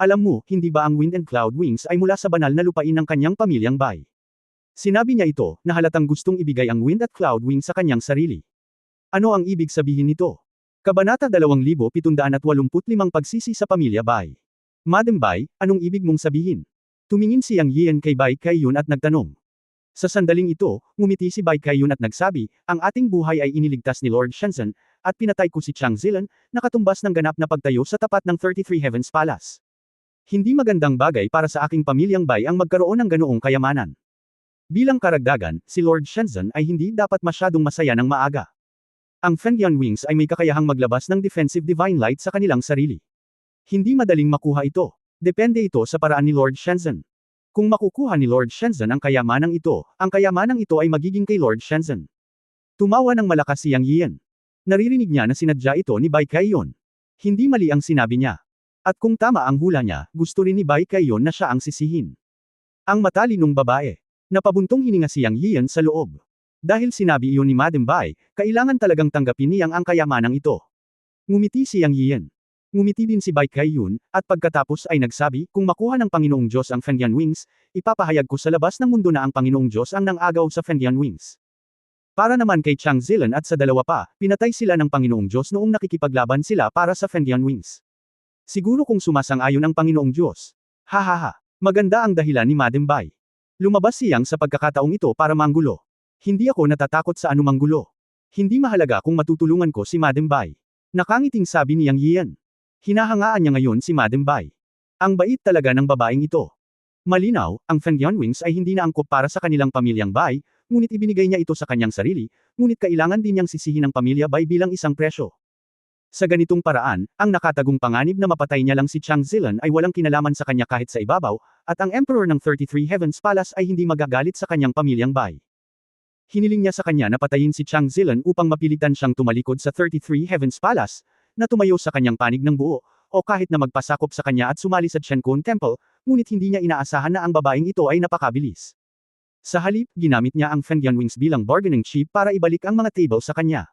Alam mo, hindi ba ang Wind and Cloud Wings ay mula sa banal na lupain ng kanyang pamilyang Bai? Sinabi niya ito, na halatang gustong ibigay ang Wind at Cloud Wings sa kanyang sarili. Ano ang ibig sabihin nito? Kabanata 2785 Pagsisi sa Pamilya Bai. Madam Bai, anong ibig mong sabihin? Tumingin si Yang Yiyan kay Bai Kaiyon at nagtanong. Sa sandaling ito, ngumiti si Bai Kaiyon at nagsabi, ang ating buhay ay iniligtas ni Lord Shenzhen, at pinatay ko si Chang Zilan, nakatumbas ng ganap na pagtayo sa tapat ng 33 Heavens Palace. Hindi magandang bagay para sa aking pamilyang Bai ang magkaroon ng ganoong kayamanan. Bilang karagdagan, si Lord Shenzhen ay hindi dapat masyadong masaya ng maaga. Ang Fengyan Wings ay may kakayahang maglabas ng defensive divine light sa kanilang sarili. Hindi madaling makuha ito. Depende ito sa paraan ni Lord Shenzhen. Kung makukuha ni Lord Shenzhen ang kayamanang ito ay magiging kay Lord Shenzhen. Tumawa ng malakas si Yang Yiyan. Naririnig niya na sinadya ito ni Bai Kaiyon. Hindi mali ang sinabi niya. At kung tama ang hula niya, gusto rin ni Bai Kaiyon na siya ang sisihin. Ang matalinong babae. Napabuntong hininga si Yang Yiyan sa loob. Dahil sinabi iyon ni Madam Bai, kailangan talagang tanggapin niyang ang kayamanang ito. Ngumiti si Yang Yiyan. Ngumiti din si Bai Kaiyon, at pagkatapos ay nagsabi, kung makuha ng Panginoong Diyos ang Fengyan Wings, ipapahayag ko sa labas ng mundo na ang Panginoong Diyos ang nang-agaw sa Fengyan Wings. Para naman kay Chang Zilan at sa dalawa pa, pinatay sila ng Panginoong Diyos noong nakikipaglaban sila para sa Fengyan Wings. Siguro kung sumasang-ayon ang Panginoong Diyos. Hahaha. Maganda ang dahilan ni Madam Bai. Lumabas siyang sa pagkakataong ito para manggulo. Hindi ako natatakot sa anumang gulo. Hindi mahalaga kung matutulungan ko si Madam Bai. Nakangiting sabi ni Yang Yiyan. Hinahangaan niya ngayon si Madam Bai. Ang bait talaga ng babaeng ito. Malinaw, ang Fengyan Wings ay hindi na angkop para sa kanilang pamilyang Bai, ngunit ibinigay niya ito sa kanyang sarili, ngunit kailangan din niyang sisihin ang pamilya Bai bilang isang presyo. Sa ganitong paraan, ang nakatagong panganib na mapatay niya lang si Chang Zilan ay walang kinalaman sa kanya kahit sa ibabaw, at ang Emperor ng 33 Heavens Palace ay hindi magagalit sa kanyang pamilyang Bai. Hiniling niya sa kanya na patayin si Chang Zilan upang mapilitan siyang tumalikod sa 33 Heavens Palace, na tumayo sa kanyang panig ng buo, o kahit na magpasakop sa kanya at sumali sa Chenkun Temple, ngunit hindi niya inaasahan na ang babaeng ito ay napakabilis. Sa halip, ginamit niya ang Fengyan Wings bilang bargaining chip para ibalik ang mga table sa kanya.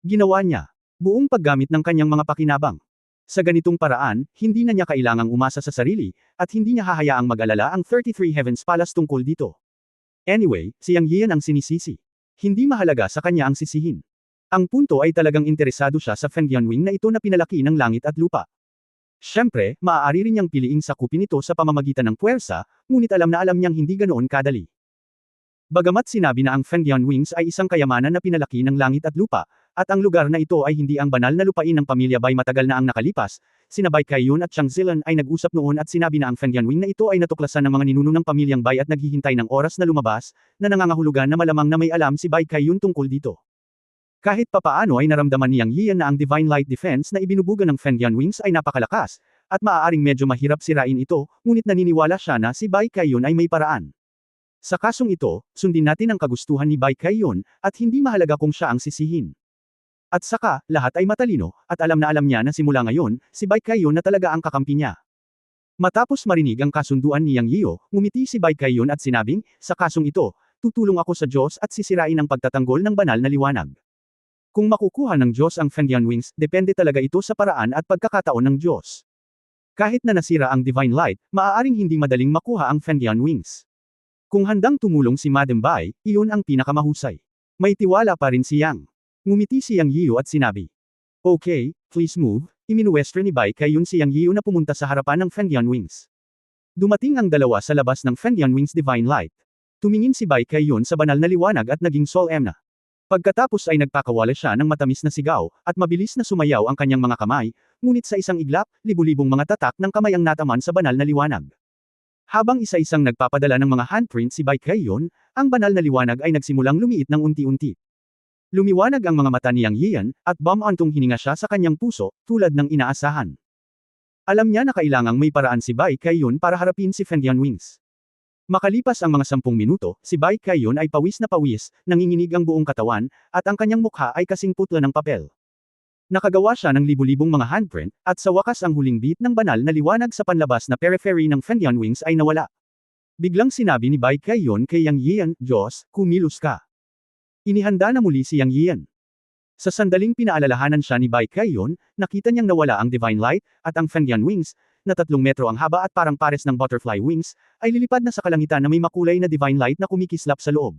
Ginawa niya buong paggamit ng kanyang mga pakinabang. Sa ganitong paraan, hindi na niya kailangang umasa sa sarili, at hindi niya hahayaang mag-alala ang 33 Heavens Palace tungkol dito. Anyway, si Yang Yian ang sinisisi. Hindi mahalaga sa kanya ang sisihin. Ang punto ay talagang interesado siya sa Fengyan Wing na ito na pinalaki ng langit at lupa. Siyempre, maaari rin niyang piliing sakupin ito sa pamamagitan ng puwersa, ngunit alam na alam niyang hindi ganoon kadali. Bagamat sinabi na ang Fengyan Wings ay isang kayamanan na pinalaki ng langit at lupa, at ang lugar na ito ay hindi ang banal na lupain ng pamilya Bai matagal na ang nakalipas, sina Bai Kaiyun at Chang Zilan ay nag-usap noon at sinabi na ang Fengyan Wing na ito ay natuklasan ng mga ninuno ng pamilyang Bai at naghihintay ng oras na lumabas, na nangangahulugan na malamang na may alam si Bai Kaiyun tungkol dito. Kahit papaano ay naramdaman ni Yang Yian na ang Divine Light Defense na ibinubuga ng Fengyan Wings ay napakalakas, at maaaring medyo mahirap sirain ito, ngunit naniniwala siya na si Bai Kaiyun ay may paraan. Sa kasong ito, sundin natin ang kagustuhan ni Bai Kaiyun, at hindi mahalaga kung siya ang sisihin. At saka, lahat ay matalino, at alam niya na simula ngayon, si Bai Kaiyun na talaga ang kakampi niya. Matapos marinig ang kasunduan ni Yang Yiu, ngumiti si Bai Kaiyun at sinabing, sa kasong ito, tutulong ako sa Diyos at sisirain ang pagtatanggol ng banal na liwanag. Kung makukuha ng Diyos ang Fengyan Wings, depende talaga ito sa paraan at pagkakataon ng Diyos. Kahit na nasira ang Divine Light, maaaring hindi madaling makuha ang Fengyan Wings. Kung handang tumulong si Madam Bai, iyon ang pinakamahusay. May tiwala pa rin si Yang. Ngumiti si Yang Yiu at sinabi, "Okay, please move." Iminuwestro ni Bai Kaiyun si Yang Yiu na pumunta sa harapan ng Fengyan Wings. Dumating ang dalawa sa labas ng Fengyan Wings Divine Light. Tumingin si Bai Kaiyun sa banal na liwanag at naging solemn na. Pagkatapos ay nagpakawala siya ng matamis na sigaw, at mabilis na sumayaw ang kanyang mga kamay, ngunit sa isang iglap, libu-libong mga tatak ng kamay ang nataman sa banal na liwanag. Habang isa-isang nagpapadala ng mga handprint si Bai Kaiyun, ang banal na liwanag ay nagsimulang lumiit ng unti-unti. Lumiwanag ang mga mata ni Yang Yian, at bumantong hininga siya sa kanyang puso, tulad ng inaasahan. Alam niya na kailangang may paraan si Bai Kaiyun para harapin si Fengyan Wings. Makalipas ang mga 10 minuto, si Bai Kaiyun ay pawis na pawis, nanginginig ang buong katawan, at ang kanyang mukha ay kasing putla ng papel. Nakagawa siya ng libu-libong mga handprint, at sa wakas ang huling bit ng banal na liwanag sa panlabas na periphery ng Fengyan Wings ay nawala. Biglang sinabi ni Bai Kaiyun kay Yang Yian, "Diyos, kumilos ka." Inihanda na muli si Yang Yian. Sa sandaling pinaalalahanan siya ni Bai Kaiyun, nakita niyang nawala ang Divine Light, at ang Fengyan Wings, na 3 metro ang haba at parang pares ng butterfly wings, ay lilipad na sa kalangitan na may makulay na Divine Light na kumikislap sa loob.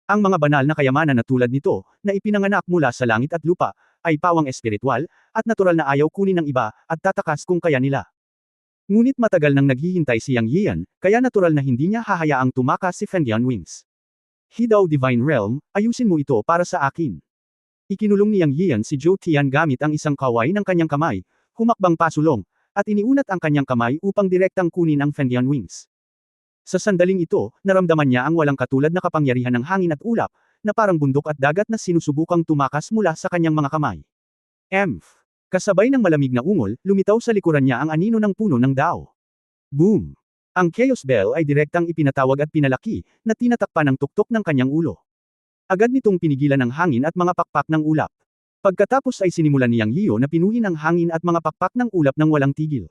Ang mga banal na kayamanan na tulad nito, na ipinanganak mula sa langit at lupa, ay pawang espiritual, at natural na ayaw kunin ng iba, at tatakas kung kaya nila. Ngunit matagal nang naghihintay si Yang Yian, kaya natural na hindi niya hahayaang tumakas si Fengyan Wings. "Hidaw Divine Realm, ayusin mo ito para sa akin." Ikinulong ni Yang Yian si Zhou Tian gamit ang isang kaway ng kanyang kamay, humakbang pasulong, at iniunat ang kanyang kamay upang direktang kunin ang Fengyan Wings. Sa sandaling ito, naramdaman niya ang walang katulad na kapangyarihan ng hangin at ulap, na parang bundok at dagat na sinusubukang tumakas mula sa kanyang mga kamay. Emph! Kasabay ng malamig na ungol, lumitaw sa likuran niya ang anino ng puno ng dao. Boom! Ang Chaos Bell ay direktang ipinatawag at pinalaki, na tinatakpan ng tuktok ng kanyang ulo. Agad nitong pinigilan ng hangin at mga pakpak ng ulap. Pagkatapos ay sinimulan ni Yang Yiu na pinuhin ang hangin at mga pakpak ng ulap ng walang tigil.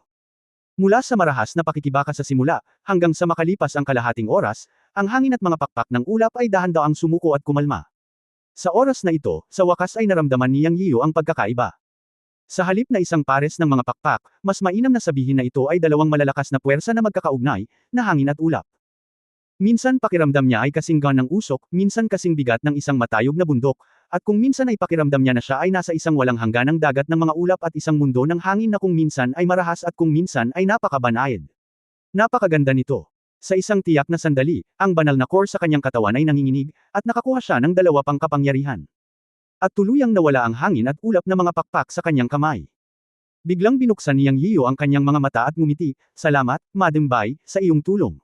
Mula sa marahas na pakikibaka sa simula, hanggang sa makalipas ang kalahating oras, ang hangin at mga pakpak ng ulap ay dahan-daang sumuko at kumalma. Sa oras na ito, sa wakas ay naramdaman ni Yang Yiu ang pagkakaiba. Sa halip na isang pares ng mga pakpak, mas mainam na sabihin na ito ay dalawang malalakas na puwersa na magkakaugnay, na hangin at ulap. Minsan pakiramdam niya ay kasing gaan ng usok, minsan kasing bigat ng isang matayog na bundok, at kung minsan ay pakiramdam niya na siya ay nasa isang walang hangganang dagat ng mga ulap at isang mundo ng hangin na kung minsan ay marahas at kung minsan ay napakabanayad. Napakaganda nito. Sa isang tiyak na sandali, ang banal na core sa kanyang katawan ay nanginginig, at nakakuha siya ng 2 pang kapangyarihan. At tuluyang nawala ang hangin at ulap na mga pakpak sa kanyang kamay. Biglang binuksan ni Yang Yiu ang kanyang mga mata at ngumiti, "Salamat, Madam Bai, sa iyong tulong.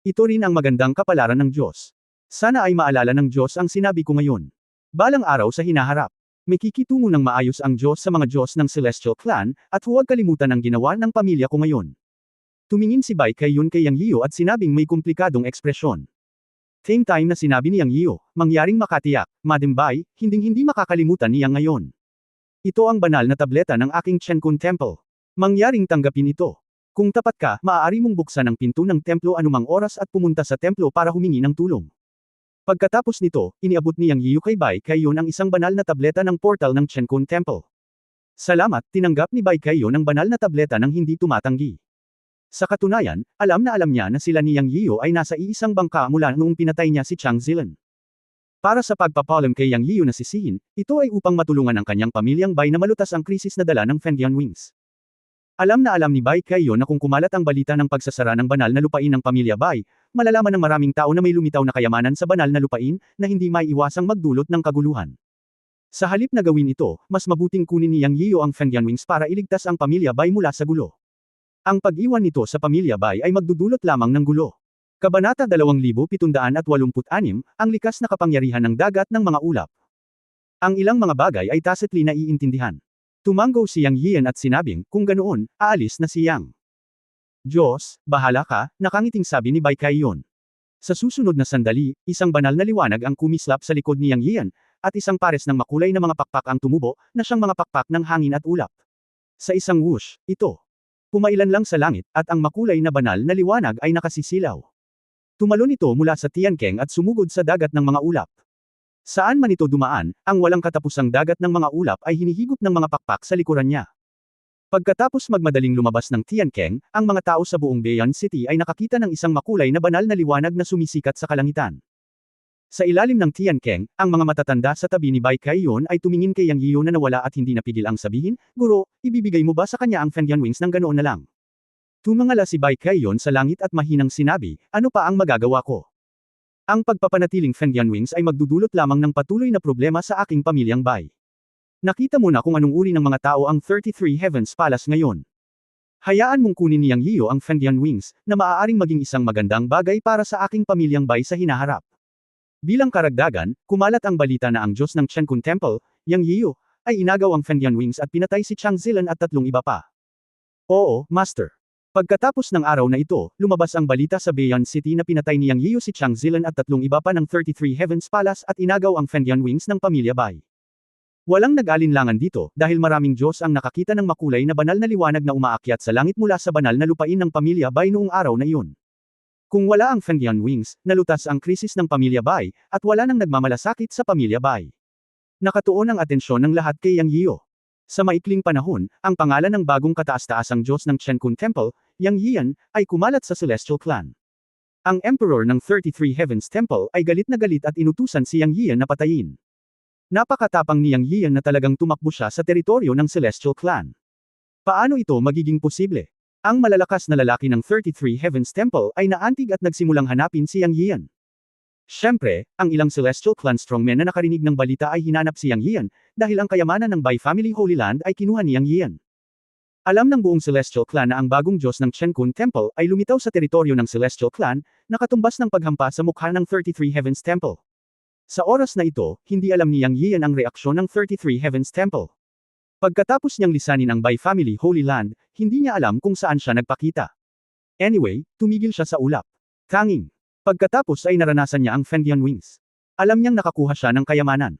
Ito rin ang magandang kapalaran ng Diyos. Sana ay maalala ng Diyos ang sinabi ko ngayon. Balang araw sa hinaharap. May kikitungo ng maayos ang Diyos sa mga Diyos ng Celestial Clan, at huwag kalimutan ang ginawa ng pamilya ko ngayon." Tumingin si Bai Kaiyun kay Yang Yiyo at sinabing may komplikadong ekspresyon. Same time na sinabi ni Yang Yiyo, mangyaring makatiyak, Madam Bai, hinding-hindi makakalimutan niya ngayon. Ito ang banal na tableta ng aking Chenkun Temple. Mangyaring tanggapin ito. Kung tapat ka, maaari mong buksan ang pinto ng templo anumang oras at pumunta sa templo para humingi ng tulong. Pagkatapos nito, iniabot ni Yang Yiyo kay Bai Kaiyun ang isang banal na tableta ng portal ng Chenkun Temple. Salamat, tinanggap ni Bai Kaiyun ang banal na tableta ng hindi tumatanggi. Sa katunayan, alam niya na sila ni Yang Yiyo ay nasa iisang bangka mula noong pinatay niya si Chang Zilan. Para sa pagpapalam kay Yang Yiyo na sisihin, ito ay upang matulungan ang kanyang pamilyang Bai na malutas ang krisis na dala ng Fengdian Wings. Alam ni Bai Kaiyun na kung kumalat ang balita ng pagsasara ng banal na lupain ng pamilya Bai, malalaman ng maraming tao na may lumitaw na kayamanan sa banal na lupain, na hindi maiiwasang magdulot ng kaguluhan. Sa halip na gawin ito, mas mabuting kunin ni Yang Yiyo ang Fengdian Wings para iligtas ang pamilya Bai mula sa gulo. Ang pag-iwan nito sa pamilya Bai ay magdudulot lamang ng gulo. Kabanata 2786, ang likas na kapangyarihan ng dagat ng mga ulap. Ang ilang mga bagay ay tacitly naiintindihan. Tumanggo si Yang Yiyan at sinabing, kung ganoon, aalis na si Yang. Diyos, bahala ka, nakangiting sabi ni Bai Kaiyun. Sa susunod na sandali, isang banal na liwanag ang kumislap sa likod ni Yang Yiyan, at isang pares ng makulay na mga pakpak ang tumubo, na siyang mga pakpak ng hangin at ulap. Sa isang whoosh, ito. Pumailan lang sa langit, at ang makulay na banal na liwanag ay nakasisilaw. Tumalon ito mula sa Tiankeng at sumugod sa dagat ng mga ulap. Saan man ito dumaan, ang walang katapusang dagat ng mga ulap ay hinihigop ng mga pakpak sa likuran niya. Pagkatapos magmadaling lumabas ng Tiankeng, ang mga tao sa buong Beyond City ay nakakita ng isang makulay na banal na liwanag na sumisikat sa kalangitan. Sa ilalim ng Tiankeng, ang mga matatanda sa tabi ni Bai Kaiyun ay tumingin kay Yang Yiyo na nawala at hindi napigil ang sabihin, Guro, ibibigay mo ba sa kanya ang Fengdian Wings ng ganoon na lang? Tumangala si Bai Kaiyun sa langit at mahinang sinabi, ano pa ang magagawa ko? Ang pagpapanatiling Fengdian Wings ay magdudulot lamang ng patuloy na problema sa aking pamilyang Bai. Nakita mo na kung anong uri ng mga tao ang 33 Heavens Palace ngayon. Hayaan mong kunin ni Yang Yiyo ang Fengdian Wings, na maaaring maging isang magandang bagay para sa aking pamilyang Bai sa hinaharap. Bilang karagdagan, kumalat ang balita na ang Diyos ng Chenkun Temple, Yang Yiyo, ay inagaw ang Fengdian Wings at pinatay si Chang Zilan at 3 iba pa. Oo, Master. Pagkatapos ng araw na ito, lumabas ang balita sa Beyond City na pinatay ni Yang Yiyo si Chang Zilan at 3 iba pa ng 33 Heavens Palace at inagaw ang Fengdian Wings ng pamilya Bai. Walang nag-alinlangan dito, dahil maraming Diyos ang nakakita ng makulay na banal na liwanag na umaakyat sa langit mula sa banal na lupain ng pamilya Bai noong araw na iyon. Kung wala ang Fengdian Wings, nalutas ang krisis ng pamilya Bai, at wala nang nagmamalasakit sa pamilya Bai. Nakatuon ang atensyon ng lahat kay Yang Yiyo. Sa maikling panahon, ang pangalan ng bagong kataas-taasang Diyos ng Chenkun Temple, Yang Yiyan, ay kumalat sa Celestial Clan. Ang Emperor ng 33 Heavens Temple ay galit na galit at inutusan si Yang Yiyan na patayin. Napakatapang ni Yang Yiyan na talagang tumakbo siya sa teritoryo ng Celestial Clan. Paano ito magiging posible? Ang malalakas na lalaki ng 33 Heavens Temple ay naantig at nagsimulang hanapin si Yang Yiyan. Siyempre, ang ilang Celestial Clan strongmen na nakarinig ng balita ay hinanap si Yang Yiyan, dahil ang kayamanan ng Bai Family Holy Land ay kinuha ni Yang Yiyan. Alam ng buong Celestial Clan na ang bagong Diyos ng Chenkun Temple ay lumitaw sa teritoryo ng Celestial Clan, na katumbas ng paghampa sa mukha ng 33 Heavens Temple. Sa oras na ito, hindi alam ni Yang Yiyan ang reaksyon ng 33 Heavens Temple. Pagkatapos niyang lisanin ang Bai Family Holy Land, hindi niya alam kung saan siya nagpakita. Anyway, tumigil siya sa ulap. Tanging. Pagkatapos ay naranasan niya ang Fengdian Wings. Alam niyang nakakuha siya ng kayamanan.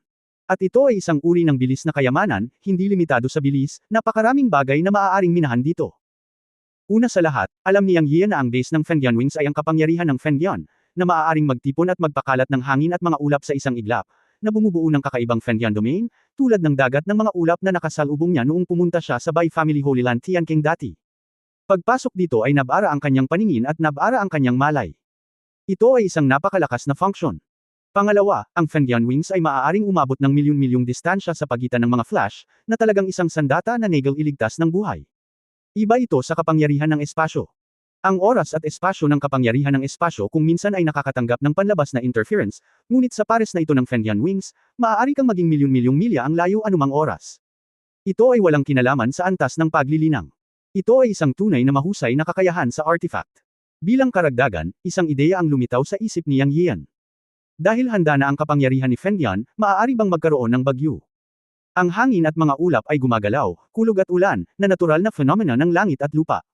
At ito ay isang uri ng bilis na kayamanan, hindi limitado sa bilis, napakaraming bagay na maaaring minahan dito. Una sa lahat, alam ni Yang Yiyan na ang base ng Fengdian Wings ay ang kapangyarihan ng Fengdian, na maaaring magtipon at magpakalat ng hangin at mga ulap sa isang iglap, na bumubuo ng kakaibang Fengdian domain, tulad ng dagat ng mga ulap na nakasalubong niya noong pumunta siya sa Bai Family Holy Land Tiankeng dati. Pagpasok dito ay nabara ang kanyang paningin at nabara ang kanyang malay. Ito ay isang napakalakas na function. Pangalawa, ang Fengdian Wings ay maaaring umabot ng milyon-milyong distansya sa pagitan ng mga flash, na talagang isang sandata na nagel iligtas ng buhay. Iba ito sa kapangyarihan ng espasyo. Ang oras at espasyo ng kapangyarihan ng espasyo kung minsan ay nakakatanggap ng panlabas na interference, ngunit sa pares na ito ng Fengdian Wings, maaari kang maging milyon-milyong milya ang layo anumang oras. Ito ay walang kinalaman sa antas ng paglilinang. Ito ay isang tunay na mahusay na kakayahan sa artifact. Bilang karagdagan, isang ideya ang lumitaw sa isip ni Yang Yiyan. Dahil handa na ang kapangyarihan ni Fengdian, maaari bang magkaroon ng bagyo? Ang hangin at mga ulap ay gumagalaw, kulog at ulan, na natural na phenomena ng langit at lupa.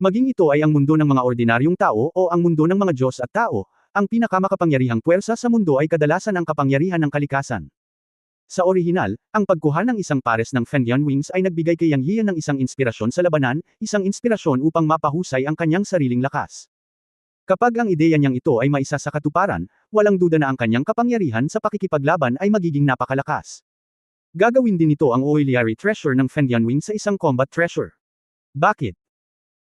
Maging ito ay ang mundo ng mga ordinaryong tao o ang mundo ng mga Diyos at tao, ang pinakamakapangyarihang puwersa sa mundo ay kadalasan ang kapangyarihan ng kalikasan. Sa orihinal, ang pagkuha ng isang pares ng Fengyun Wings ay nagbigay kay Yang Yiyan ng isang inspirasyon sa labanan, isang inspirasyon upang mapahusay ang kanyang sariling lakas. Kapag ang ideya niyang ito ay maisa sa katuparan, walang duda na ang kanyang kapangyarihan sa pakikipaglaban ay magiging napakalakas. Gagawin din ito ang Oiliary Treasure ng Fengyun Wings sa isang combat treasure. Bakit?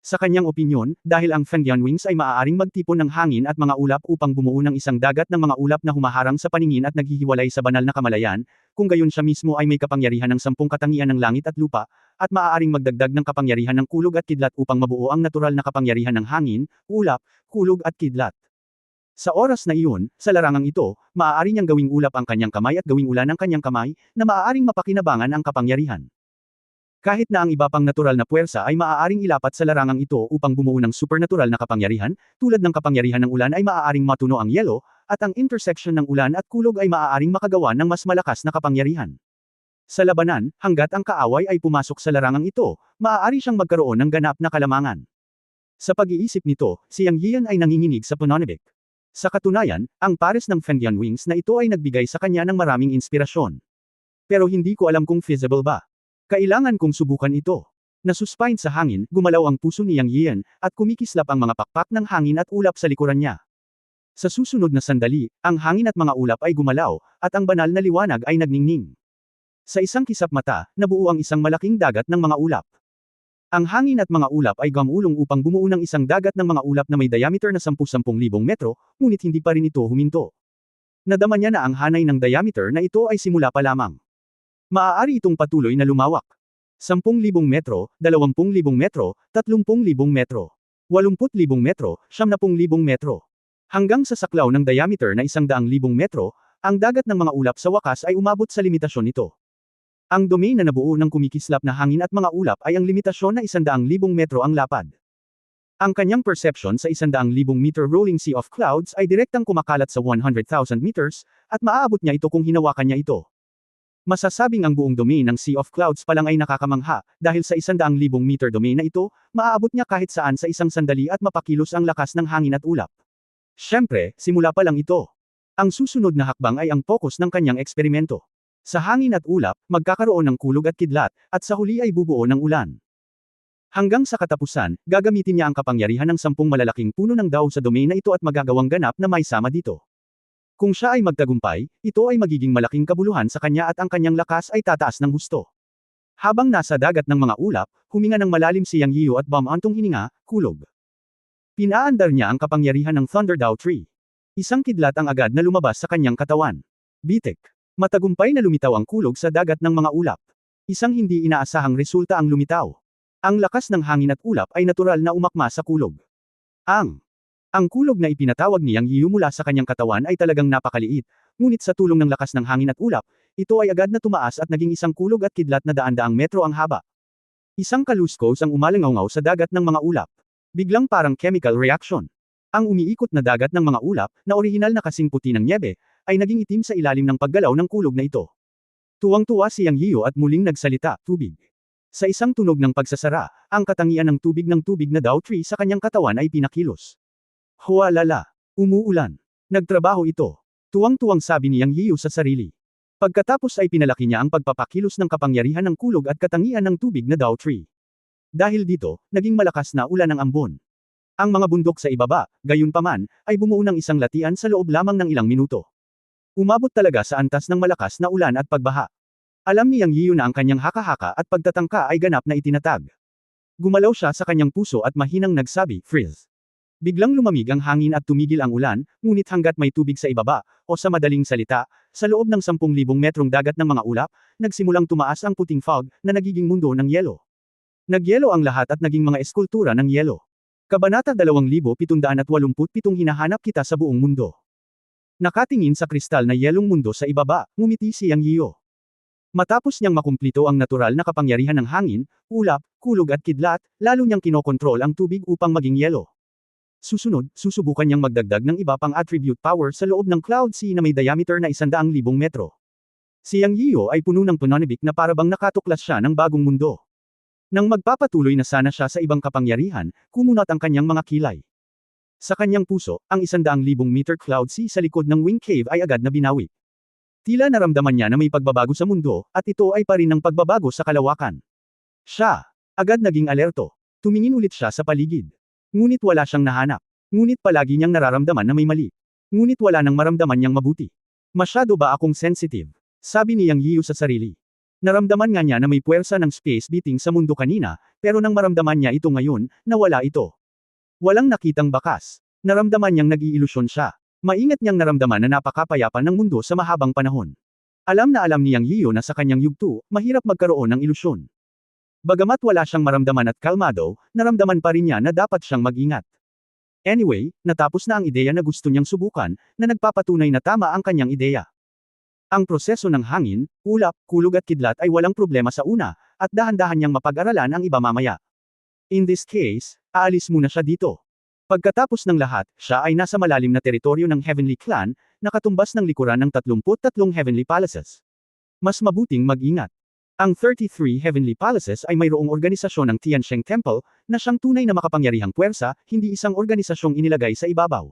Sa kanyang opinyon, dahil ang Fengyun Wings ay maaaring magtipon ng hangin at mga ulap upang bumuo ng isang dagat ng mga ulap na humaharang sa paningin at naghihiwalay sa banal na kamalayan, kung gayon siya mismo ay may kapangyarihan ng 10 katangian ng langit at lupa, at maaaring magdagdag ng kapangyarihan ng kulog at kidlat upang mabuo ang natural na kapangyarihan ng hangin, ulap, kulog at kidlat. Sa oras na iyon, sa larangang ito, maaari niyang gawing ulap ang kanyang kamay at gawing ulan ang kanyang kamay, na maaaring mapakinabangan ang kapangyarihan. Kahit na ang iba pang natural na puwersa ay maaaring ilapat sa larangang ito upang bumuo ng supernatural na kapangyarihan, tulad ng kapangyarihan ng ulan ay maaaring matuno ang yelo, at ang intersection ng ulan at kulog ay maaaring makagawa ng mas malakas na kapangyarihan. Sa labanan, hanggat ang kaaway ay pumasok sa larangang ito, maaari siyang magkaroon ng ganap na kalamangan. Sa pag-iisip nito, si Yang Yiyan ay nanginginig sa pananabik. Sa katunayan, ang pares ng Fengyun Wings na ito ay nagbigay sa kanya ng maraming inspirasyon. Pero hindi ko alam kung feasible ba. Kailangan kong subukan ito. Nasuspine sa hangin, gumalaw ang puso ni Yang Yiyan, at kumikislap ang mga pakpak ng hangin at ulap sa likuran niya. Sa susunod na sandali, ang hangin at mga ulap ay gumalaw, at ang banal na liwanag ay nagningning. Sa isang kisap mata, nabuo ang isang malaking dagat ng mga ulap. Ang hangin at mga ulap ay gumulong upang bumuo ng isang dagat ng mga ulap na may diameter na 10,000 metro, ngunit hindi pa rin ito huminto. Nadama niya na ang hanay ng diameter na ito ay simula pa lamang. Maaari itong patuloy na lumawak. 10,000 metro, 20,000 metro, 30,000 metro, 80,000 metro, 90,000 metro. Hanggang sa saklaw ng diameter na 100,000 metro, ang dagat ng mga ulap sa wakas ay umabot sa limitasyon nito. Ang domain na nabuo ng kumikislap na hangin at mga ulap ay ang limitasyon na 100,000 metro ang lapad. Ang kanyang perception sa 100,000 meter rolling sea of clouds ay direktang kumakalat sa 100,000 meters, at maaabot niya ito kung hinawakan niya ito. Masasabing ang buong domain ng Sea of Clouds pa lang ay nakakamangha, dahil sa 100,000 meter domain na ito, maaabot niya kahit saan sa isang sandali at mapakilos ang lakas ng hangin at ulap. Siyempre, simula pa lang ito. Ang susunod na hakbang ay ang focus ng kanyang eksperimento. Sa hangin at ulap, magkakaroon ng kulog at kidlat, at sa huli ay bubuo ng ulan. Hanggang sa katapusan, gagamitin niya ang kapangyarihan ng 10 malalaking puno ng daw sa domain na ito at magagawang ganap na may sama dito. Kung siya ay magtagumpay, ito ay magiging malaking kabuluhan sa kanya at ang kanyang lakas ay tataas ng husto. Habang nasa dagat ng mga ulap, huminga ng malalim si Yang Yiyu at bumantong hininga, kulog. Pinaandar niya ang kapangyarihan ng Thunder Dao Tree. Isang kidlat ang agad na lumabas sa kanyang katawan. Bitik. Matagumpay na lumitaw ang kulog sa dagat ng mga ulap. Isang hindi inaasahang resulta ang lumitaw. Ang lakas ng hangin at ulap ay natural na umakma sa kulog. Ang kulog na ipinatawag ni Yang Yiyu mula sa kanyang katawan ay talagang napakaliit, ngunit sa tulong ng lakas ng hangin at ulap, ito ay agad na tumaas at naging isang kulog at kidlat na daan-daang metro ang haba. Isang kaluskos ang umalangaw sa dagat ng mga ulap. Biglang parang chemical reaction. Ang umiikot na dagat ng mga ulap, na orihinal na kasing puti ng nyebe, ay naging itim sa ilalim ng paggalaw ng kulog na ito. Tuwang-tuwa si Yang Yiyu at muling nagsalita, tubig. Sa isang tunog ng pagsasara, ang katangian ng tubig na Dao Tree sa kanyang katawan ay pinakilos. Huwalala. Umuulan. Nagtrabaho ito. Tuwang-tuwang sabi ni Yang Yiyu sa sarili. Pagkatapos ay pinalaki niya ang pagpapakilos ng kapangyarihan ng kulog at katangian ng tubig na Dao Tree. Dahil dito, naging malakas na ulan ang ambon. Ang mga bundok sa ibaba, gayunpaman, ay bumuo ng isang latian sa loob lamang ng ilang minuto. Umabot talaga sa antas ng malakas na ulan at pagbaha. Alam ni Yang Yiyu na ang kanyang haka-haka at pagtatangka ay ganap na itinatag. Gumalaw siya sa kanyang puso at mahinang nagsabi, freeze. Biglang lumamig ang hangin at tumigil ang ulan, ngunit hanggat may tubig sa ibaba, o sa madaling salita, sa loob ng 10,000 metrong dagat ng mga ulap, nagsimulang tumaas ang puting fog, na nagiging mundo ng yelo. Nagyelo ang lahat at naging mga eskultura ng yelo. Kabanata 2787 hinahanap kita sa buong mundo. Nakatingin sa kristal na yelong mundo sa ibaba, ngumiti si Yang Yiyu. Matapos niyang makumplito ang natural na kapangyarihan ng hangin, ulap, kulog at kidlat, lalo niyang kinokontrol ang tubig upang maging yelo. Susunod, susubukan niyang magdagdag ng iba pang attribute power sa loob ng Cloud Sea na may diameter na 100,000 metro. Si Yang Yiyu ay puno ng pananabik na parabang nakatuklas siya ng bagong mundo. Nang magpapatuloy na sana siya sa ibang kapangyarihan, kumunat ang kanyang mga kilay. Sa kanyang puso, ang 100,000 meter cloud sea sa likod ng Wing Cave ay agad na binawi. Tila naramdaman niya na may pagbabago sa mundo, at ito ay pa rin ng pagbabago sa kalawakan. Siya, agad naging alerto. Tumingin ulit siya sa paligid. Ngunit wala siyang nahanap. Ngunit palagi niyang nararamdaman na may mali. Ngunit wala nang maramdaman niyang mabuti. Masyado ba akong sensitive? Sabi ni Yang Yiu sa sarili. Naramdaman nga niya na may puwersa ng space beating sa mundo kanina, pero nang maramdaman niya ito ngayon, nawala ito. Walang nakitang bakas. Naramdaman niyang nag-iilusyon siya. Maingat niyang naramdaman na napakapayapa ng mundo sa mahabang panahon. Alam na alam ni Yang Yiu na sa kanyang yugto, mahirap magkaroon ng ilusyon. Bagamat wala siyang maramdaman at kalmado, naramdaman pa rin niya na dapat siyang mag-ingat. Anyway, natapos na ang ideya na gusto niyang subukan, na nagpapatunay na tama ang kanyang ideya. Ang proseso ng hangin, ulap, kulog at kidlat ay walang problema sa una, at dahan-dahan niyang mapag-aralan ang iba mamaya. In this case, aalis muna siya dito. Pagkatapos ng lahat, siya ay nasa malalim na teritoryo ng Heavenly Clan, nakatumbas ng likuran ng 33 Heavenly Palaces. Mas mabuting mag-ingat. Ang 33 Heavenly Palaces ay mayroong organisasyon ng Tiansheng Temple, na siyang tunay na makapangyarihang puwersa, hindi isang organisasyong inilagay sa ibabaw.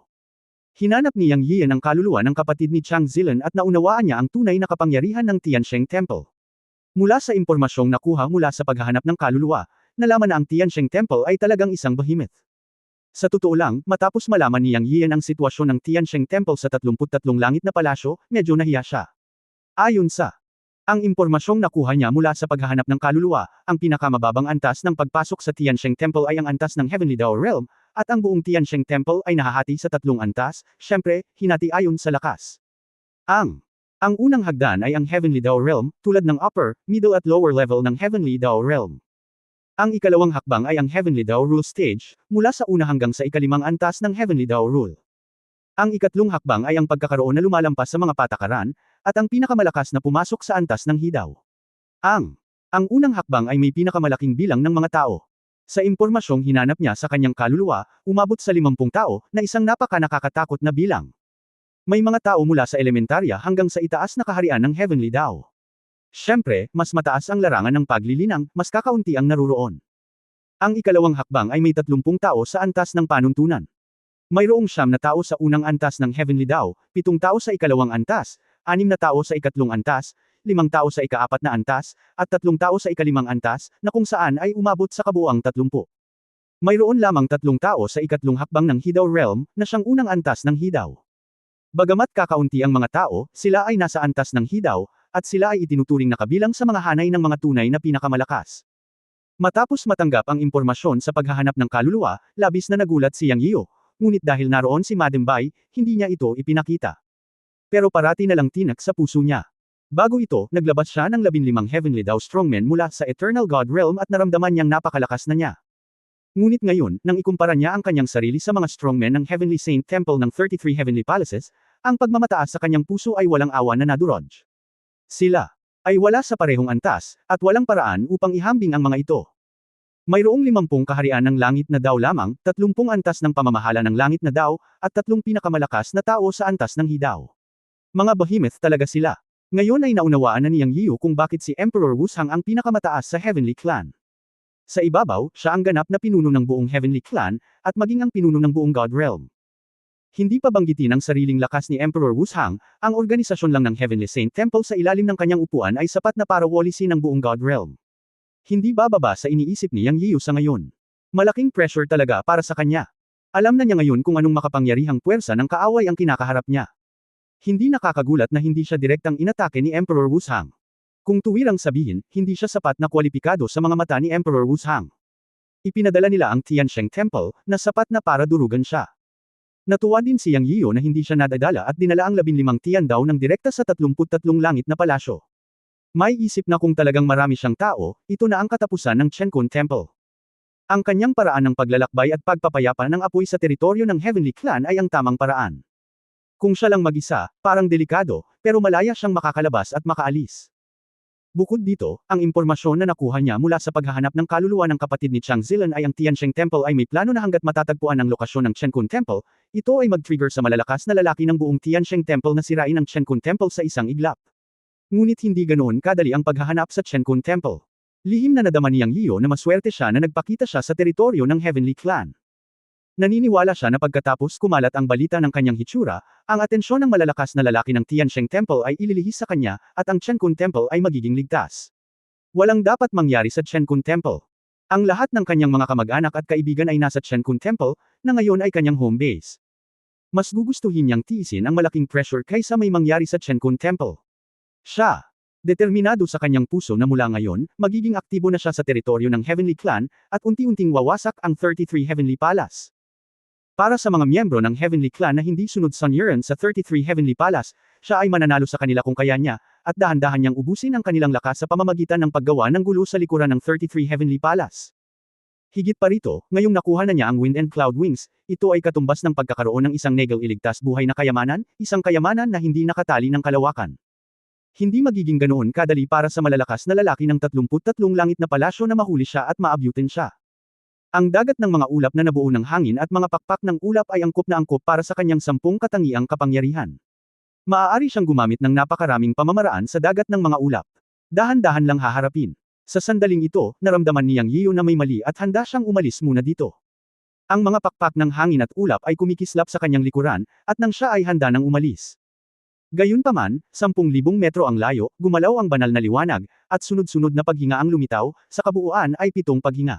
Hinanap ni Yang Yian ang kaluluwa ng kapatid ni Chang Zilan at naunawaan niya ang tunay na kapangyarihan ng Tiansheng Temple. Mula sa impormasyong nakuha mula sa paghahanap ng kaluluwa, nalaman na ang Tiansheng Temple ay talagang isang behemoth. Sa totoo lang, matapos malaman ni Yang Yian ang sitwasyon ng Tiansheng Temple sa 33 langit na palasyo, medyo nahiya siya. Ayon sa ang impormasyong nakuha niya mula sa paghahanap ng kaluluwa, ang pinakamababang antas ng pagpasok sa Tiansheng Temple ay ang antas ng Heavenly Dao Realm, at ang buong Tiansheng Temple ay nahahati sa 3 antas, syempre, hinati ayon sa lakas. Ang unang hagdan ay ang Heavenly Dao Realm, tulad ng upper, middle at lower level ng Heavenly Dao Realm. Ang ikalawang hakbang ay ang Heavenly Dao Rule Stage, mula sa una hanggang sa ikalimang antas ng Heavenly Dao Rule. Ang ikatlong hakbang ay ang pagkakaroon na lumalampas sa mga patakaran, at ang pinakamalakas na pumasok sa antas ng Hidaw. Ang unang hakbang ay may pinakamalaking bilang ng mga tao. Sa impormasyong hinanap niya sa kanyang kaluluwa, umabot sa 50 tao, na isang napaka-nakakatakot na bilang. May mga tao mula sa elementarya hanggang sa itaas na kaharian ng Heavenly Dao. Siyempre, mas mataas ang larangan ng paglilinang, mas kakaunti ang naruroon. Ang ikalawang hakbang ay may 30 tao sa antas ng panuntunan. Mayroong 9 na tao sa unang antas ng Heavenly Dao, 7 tao sa ikalawang antas, 6 na tao sa ikatlong antas, 5 tao sa ikaapat na antas, at 3 tao sa ikalimang antas, na kung saan ay umabot sa kabuuang 30. Mayroon lamang 3 tao sa ikatlong hakbang ng Hidaw Realm, na siyang unang antas ng Hidaw. Bagamat kakaunti ang mga tao, sila ay nasa antas ng Hidaw, at sila ay itinuturing na kabilang sa mga hanay ng mga tunay na pinakamalakas. Matapos matanggap ang impormasyon sa paghahanap ng kaluluwa, labis na nagulat si Yang Yiu, ngunit dahil naroon si Madam Bai, hindi niya ito ipinakita. Pero parati na lang tinak sa puso niya. Bago ito, naglabas siya ng 15 Heavenly Dao Strongmen mula sa Eternal God Realm at naramdaman niyang napakalakas na niya. Ngunit ngayon, nang ikumpara niya ang kanyang sarili sa mga strongmen ng Heavenly Saint Temple ng 33 Heavenly Palaces, ang pagmamataas sa kanyang puso ay walang awa na nadurog. Sila ay wala sa parehong antas, at walang paraan upang ihambing ang mga ito. Mayroong 50 kaharian ng langit na Dao lamang, 30 antas ng pamamahala ng langit na Dao, at 3 pinakamalakas na tao sa antas ng Hidaw. Mga behemoth talaga sila. Ngayon ay naunawaan na ni Yang Yiu kung bakit si Emperor Wuzhang ang pinakamataas sa Heavenly Clan. Sa ibabaw, siya ang ganap na pinuno ng buong Heavenly Clan, at maging ang pinuno ng buong God Realm. Hindi pa banggitin ang sariling lakas ni Emperor Wuzhang, ang organisasyon lang ng Heavenly Saint Temple sa ilalim ng kanyang upuan ay sapat na para walisin ang buong God Realm. Hindi bababa sa iniisip ni Yang Yiu sa ngayon. Malaking pressure talaga para sa kanya. Alam na niya ngayon kung anong makapangyarihang puwersa ng kaaway ang kinakaharap niya. Hindi nakakagulat na hindi siya direktang inatake ni Emperor Wuzhang. Kung tuwirang sabihin, hindi siya sapat na kwalipikado sa mga mata ni Emperor Wuzhang. Ipinadala nila ang Tiansheng Temple, na sapat na para durugan siya. Natuwa din si Yang Yiu na hindi siya nadadala at dinala ang 15 Tiandaw ng direkta sa 33 langit na palasyo. May isip na kung talagang marami siyang tao, ito na ang katapusan ng Chenkun Temple. Ang kanyang paraan ng paglalakbay at pagpapayapa ng apoy sa teritoryo ng Heavenly Clan ay ang tamang paraan. Kung siya lang mag-isa, parang delikado, pero malaya siyang makakalabas at makaalis. Bukod dito, ang impormasyon na nakuha niya mula sa paghahanap ng kaluluwa ng kapatid ni Chang Zilan ay ang Tiansheng Temple ay may plano na hanggat matatagpuan ang lokasyon ng Chenkun Temple, ito ay mag-trigger sa malalakas na lalaki ng buong Tiansheng Temple na sirain ang Chenkun Temple sa isang iglap. Ngunit hindi ganoon kadali ang paghahanap sa Chenkun Temple. Lihim na nadama niyang Leo na maswerte siya na nagpakita siya sa teritoryo ng Heavenly Clan. Naniniwala siya na pagkatapos kumalat ang balita ng kanyang hitsura, ang atensyon ng malalakas na lalaki ng Tiansheng Temple ay ililihis sa kanya, at ang Chenkun Temple ay magiging ligtas. Walang dapat mangyari sa Chenkun Temple. Ang lahat ng kanyang mga kamag-anak at kaibigan ay nasa Chenkun Temple, na ngayon ay kanyang home base. Mas gugustuhin niyang tiisin ang malaking pressure kaysa may mangyari sa Chenkun Temple. Siya, determinado sa kanyang puso na mula ngayon, magiging aktibo na siya sa teritoryo ng Heavenly Clan, at unti-unting wawasak ang 33 Heavenly Palace. Para sa mga miyembro ng Heavenly Clan na hindi sunod Sun Yuan sa 33 Heavenly Palace, siya ay mananalo sa kanila kung kaya niya, at dahan-dahan niyang ubusin ang kanilang lakas sa pamamagitan ng paggawa ng gulo sa likuran ng 33 Heavenly Palace. Higit pa rito, ngayong nakuha na niya ang Wind and Cloud Wings, ito ay katumbas ng pagkakaroon ng isang negel iligtas buhay na kayamanan, isang kayamanan na hindi nakatali ng kalawakan. Hindi magiging ganoon kadali para sa malalakas na lalaki ng 33 langit na palasyo na mahuli siya at maabyutin siya. Ang dagat ng mga ulap na nabuo ng hangin at mga pakpak ng ulap ay angkop na angkop para sa kanyang 10 katangiang kapangyarihan. Maaari siyang gumamit ng napakaraming pamamaraan sa dagat ng mga ulap. Dahan-dahan lang haharapin. Sa sandaling ito, naramdaman niyang Leo na may mali at handa siyang umalis muna dito. Ang mga pakpak ng hangin at ulap ay kumikislap sa kanyang likuran, at nang siya ay handa nang umalis. Gayunpaman, 10,000 metro ang layo, gumalaw ang banal na liwanag, at sunod-sunod na paghinga ang lumitaw, sa kabuuan ay 7 paghinga.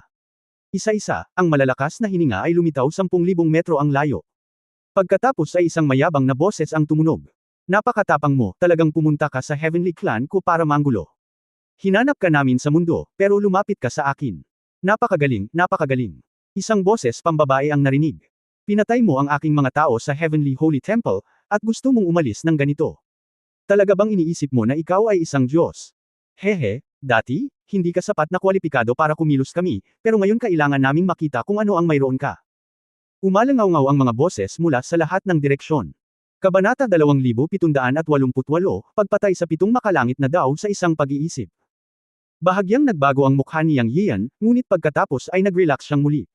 Isa-isa, ang malalakas na hininga ay lumitaw 10,000 metro ang layo. Pagkatapos ay isang mayabang na boses ang tumunog. Napakatapang mo, talagang pumunta ka sa Heavenly Clan ko para manggulo. Hinanap ka namin sa mundo, pero lumapit ka sa akin. Napakagaling, napakagaling. Isang boses pambabae ang narinig. Pinatay mo ang aking mga tao sa Heavenly Holy Temple, at gusto mong umalis ng ganito. Talaga bang iniisip mo na ikaw ay isang Diyos? Hehe, dati, hindi ka sapat na kwalipikado para kumilos kami, pero ngayon kailangan naming makita kung ano ang mayroon ka. Umalangaw-ngaw ang mga boses mula sa lahat ng direksyon. Kabanata 2788, pagpatay sa 7 makalangit na daw sa isang pag-iisip. Bahagyang nagbago ang mukha ni Yang Yian, ngunit pagkatapos ay nag-relax siyang muli.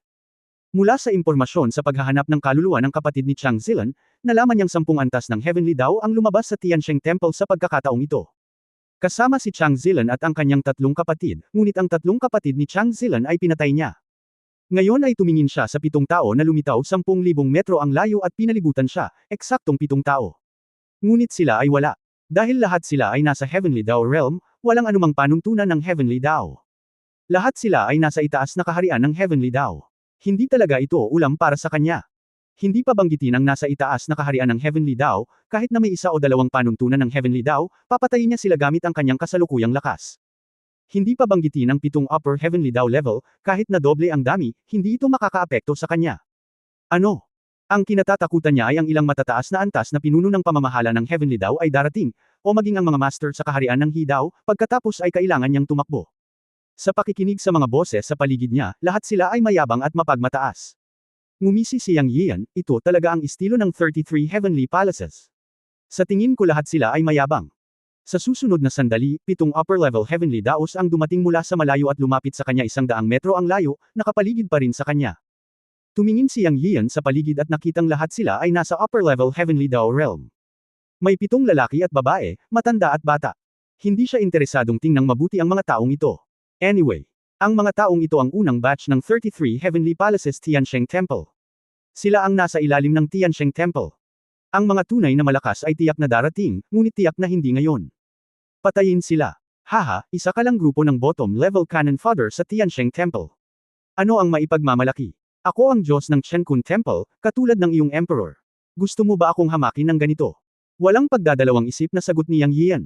Mula sa impormasyon sa paghahanap ng kaluluwa ng kapatid ni Chang Zilan, nalaman niyang 10 antas ng Heavenly Dao ang lumabas sa Tiansheng Temple sa pagkakataong ito. Kasama si Chang Zilan at ang kanyang 3 kapatid, ngunit ang 3 kapatid ni Chang Zilan ay pinatay niya. Ngayon ay tumingin siya sa 7 tao na lumitaw 10,000 metro ang layo at pinalibutan siya, eksaktong 7 tao. Ngunit sila ay wala. Dahil lahat sila ay nasa Heavenly Dao Realm, walang anumang panuntunan ng Heavenly Dao. Lahat sila ay nasa itaas na kaharian ng Heavenly Dao. Hindi talaga ito ulam para sa kanya. Hindi pa banggitin ang nasa itaas na kaharian ng Heavenly Dao, kahit na may 1 o 2 panuntunan ng Heavenly Dao, papatayin niya sila gamit ang kanyang kasalukuyang lakas. Hindi pa banggitin ang 7 upper Heavenly Dao level, kahit na doble ang dami, hindi ito makakaapekto sa kanya. Ano? Ang kinatatakutan niya ay ang ilang matataas na antas na pinuno ng pamamahala ng Heavenly Dao ay darating, o maging ang mga master sa kaharian ng He Dao, pagkatapos ay kailangan niyang tumakbo. Sa pakikinig sa mga boses sa paligid niya, lahat sila ay mayabang at mapagmataas. Ngumisi si Yang Yian, ito talaga ang estilo ng 33 Heavenly Palaces. Sa tingin ko lahat sila ay mayabang. Sa susunod na sandali, 7 upper-level Heavenly Daos ang dumating mula sa malayo at lumapit sa kanya 100 metro ang layo, nakapaligid pa rin sa kanya. Tumingin si Yang Yian sa paligid at nakitang lahat sila ay nasa upper-level Heavenly Dao Realm. May 7 lalaki at babae, matanda at bata. Hindi siya interesadong tingnan mabuti ang mga taong ito. Anyway, ang mga taong ito ang unang batch ng 33 Heavenly Palaces Tiansheng Temple. Sila ang nasa ilalim ng Tiansheng Temple. Ang mga tunay na malakas ay tiyak na darating, ngunit tiyak na hindi ngayon. Patayin sila. Haha, isa ka lang grupo ng bottom-level cannon fodder sa Tiansheng Temple. Ano ang maipagmamalaki? Ako ang Diyos ng Chenkun Temple, katulad ng iyong Emperor. Gusto mo ba akong hamakin ng ganito? Walang pagdadalawang isip na sagot ni Yang Yian.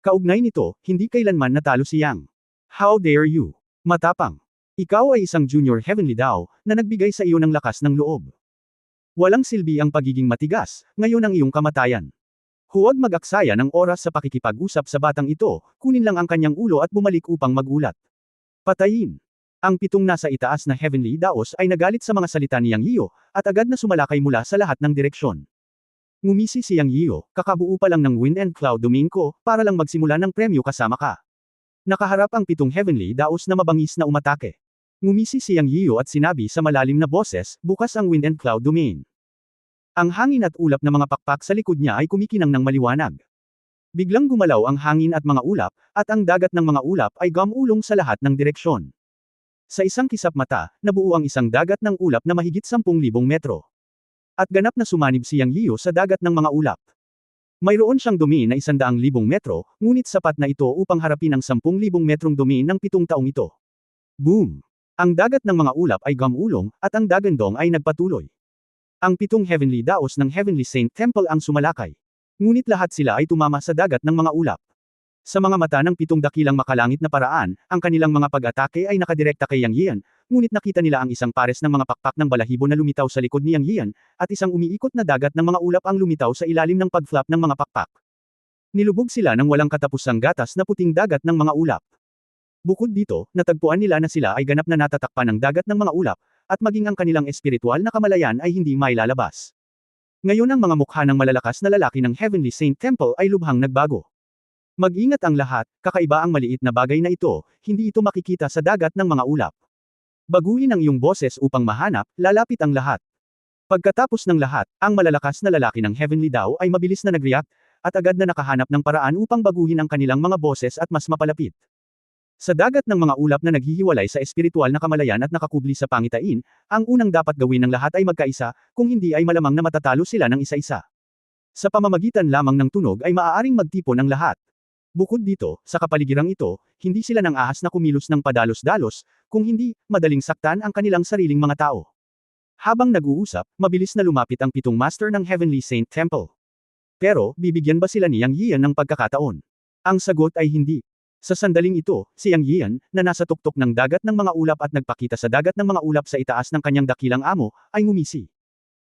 Kaugnay nito, hindi kailanman natalo si Yang. How dare you? Matapang. Ikaw ay isang junior Heavenly Dao, na nagbigay sa iyo ng lakas ng loob. Walang silbi ang pagiging matigas, ngayon ang iyong kamatayan. Huwag mag-aksaya ng oras sa pakikipag-usap sa batang ito, kunin lang ang kanyang ulo at bumalik upang magulat. Patayin. Ang 7 nasa itaas na Heavenly Daos ay nagalit sa mga salita ni Yang Yio, at agad na sumalakay mula sa lahat ng direksyon. Ngumisi si Yang Yio, kakabuo pa lang ng Wind and Cloud Domain ko, para lang magsimula ng premyo kasama ka. Nakaharap ang 7 Heavenly Daos na mabangis na umatake. Ngumisi si Yang Yio at sinabi sa malalim na boses, bukas ang Wind and Cloud Domain. Ang hangin at ulap na mga pakpak sa likod niya ay kumikinang ng maliwanag. Biglang gumalaw ang hangin at mga ulap, at ang dagat ng mga ulap ay gumulong sa lahat ng direksyon. Sa isang kisap mata, nabuo ang isang dagat ng ulap na mahigit 10,000 metro. At ganap na sumanib si Yang Yiyo sa dagat ng mga ulap. Mayroon siyang dumi na 100,000 metro, ngunit sapat na ito upang harapin ang 10,000 metrong dumi ng 7 taong ito. Boom! Ang dagat ng mga ulap ay gumulong, at ang dagandong ay nagpatuloy. Ang 7 heavenly daos ng Heavenly Saint Temple ang sumalakay. Ngunit lahat sila ay tumama sa dagat ng mga ulap. Sa mga mata ng 7 dakilang makalangit na paraan, ang kanilang mga pag-atake ay nakadirekta kay Yang Yian, ngunit nakita nila ang isang pares ng mga pakpak ng balahibo na lumitaw sa likod ni Yang Yian, at isang umiikot na dagat ng mga ulap ang lumitaw sa ilalim ng pagflap ng mga pakpak. Nilubog sila ng walang katapusang gatas na puting dagat ng mga ulap. Bukod dito, natagpuan nila na sila ay ganap na natatakpan ng dagat ng mga ulap, at maging ang kanilang espiritual na kamalayan ay hindi mailalabas. Ngayon ang mga mukha ng malalakas na lalaki ng Heavenly Saint Temple ay lubhang nagbago. Mag-ingat ang lahat, kakaiba ang maliit na bagay na ito, hindi ito makikita sa dagat ng mga ulap. Baguhin ang iyong boses upang mahanap, lalapit ang lahat. Pagkatapos ng lahat, ang malalakas na lalaki ng Heavenly Dao ay mabilis na nag-react, at agad na nakahanap ng paraan upang baguhin ang kanilang mga boses at mas mapalapit. Sa dagat ng mga ulap na naghihiwalay sa espiritual na kamalayan at nakakubli sa pangitain, ang unang dapat gawin ng lahat ay magkaisa, kung hindi ay malamang na matatalo sila ng isa-isa. Sa pamamagitan lamang ng tunog ay maaaring magtipon ang lahat. Bukod dito, sa kapaligirang ito, hindi sila nang ahas na kumilos ng padalos-dalos, kung hindi, madaling saktan ang kanilang sariling mga tao. Habang nag-uusap, mabilis na lumapit ang 7 master ng Heavenly Saint Temple. Pero, bibigyan ba sila ni Yang Yian ng pagkakataon? Ang sagot ay hindi. Sa sandaling ito, si Yang Yian, na nasa tuktok ng dagat ng mga ulap at nagpakita sa dagat ng mga ulap sa itaas ng kanyang dakilang amo, ay ngumisi.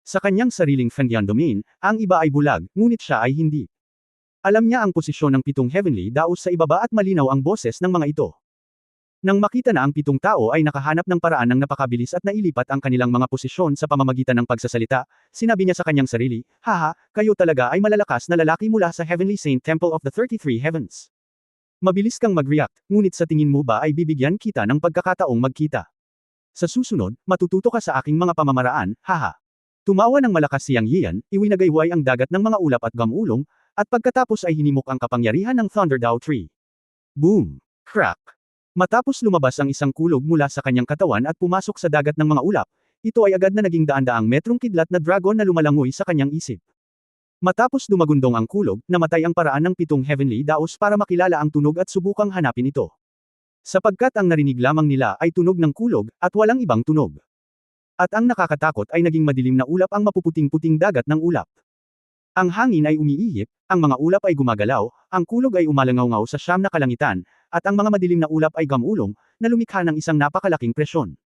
Sa kanyang sariling Fengyan domain, ang iba ay bulag, ngunit siya ay hindi. Alam niya ang posisyon ng 7 heavenly daos sa ibaba at malinaw ang boses ng mga ito. Nang makita na ang 7 tao ay nakahanap ng paraan ng napakabilis at nailipat ang kanilang mga posisyon sa pamamagitan ng pagsasalita, sinabi niya sa kanyang sarili, "Haha, kayo talaga ay malalakas na lalaki mula sa Heavenly Saint Temple of the 33 Heavens. Mabilis kang mag-react, ngunit sa tingin mo ba ay bibigyan kita ng pagkakataong magkita? Sa susunod, matututo ka sa aking mga pamamaraan, haha." Tumawa ng malakas si Yang Yian, iwinagayway ang dagat ng mga ulap at gumulong, at pagkatapos ay hinimok ang kapangyarihan ng Thunder Dao Tree. Boom! Crack! Matapos lumabas ang isang kulog mula sa kanyang katawan at pumasok sa dagat ng mga ulap, ito ay agad na naging daan-daang metrong kidlat na dragon na lumalangoy sa kanyang isip. Matapos dumagundong ang kulog, namatay ang paraan ng 7 heavenly daos para makilala ang tunog at subukang hanapin ito. Sapagkat ang narinig lamang nila ay tunog ng kulog, at walang ibang tunog. At ang nakakatakot ay naging madilim na ulap ang mapuputing-puting dagat ng ulap. Ang hangin ay umiihip, ang mga ulap ay gumagalaw, ang kulog ay umalangaw-ngaw sa siyam na kalangitan, at ang mga madilim na ulap ay gumulong, na lumikha ng isang napakalaking presyon.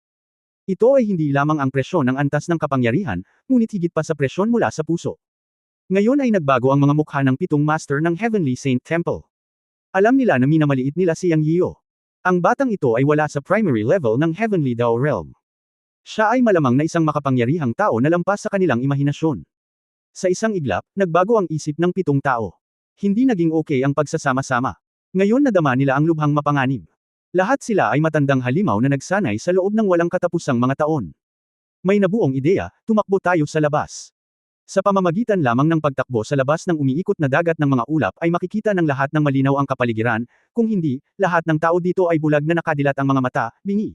Ito ay hindi lamang ang presyon ng antas ng kapangyarihan, ngunit higit pa sa presyon mula sa puso. Ngayon ay nagbago ang mga mukha ng 7 master ng Heavenly Saint Temple. Alam nila na minamaliit nila si Yang Yiyo. Ang batang ito ay wala sa primary level ng Heavenly Dao Realm. Siya ay malamang na isang makapangyarihang tao na lampas sa kanilang imahinasyon. Sa isang iglap, nagbago ang isip ng 7 tao. Hindi naging okay ang pagsasama-sama. Ngayon nadama nila ang lubhang mapanganib. Lahat sila ay matandang halimaw na nagsanay sa loob ng walang katapusang mga taon. May nabuong ideya, tumakbo tayo sa labas. Sa pamamagitan lamang ng pagtakbo sa labas ng umiikot na dagat ng mga ulap ay makikita ng lahat ng malinaw ang kapaligiran, kung hindi, lahat ng tao dito ay bulag na nakadilat ang mga mata, bingi.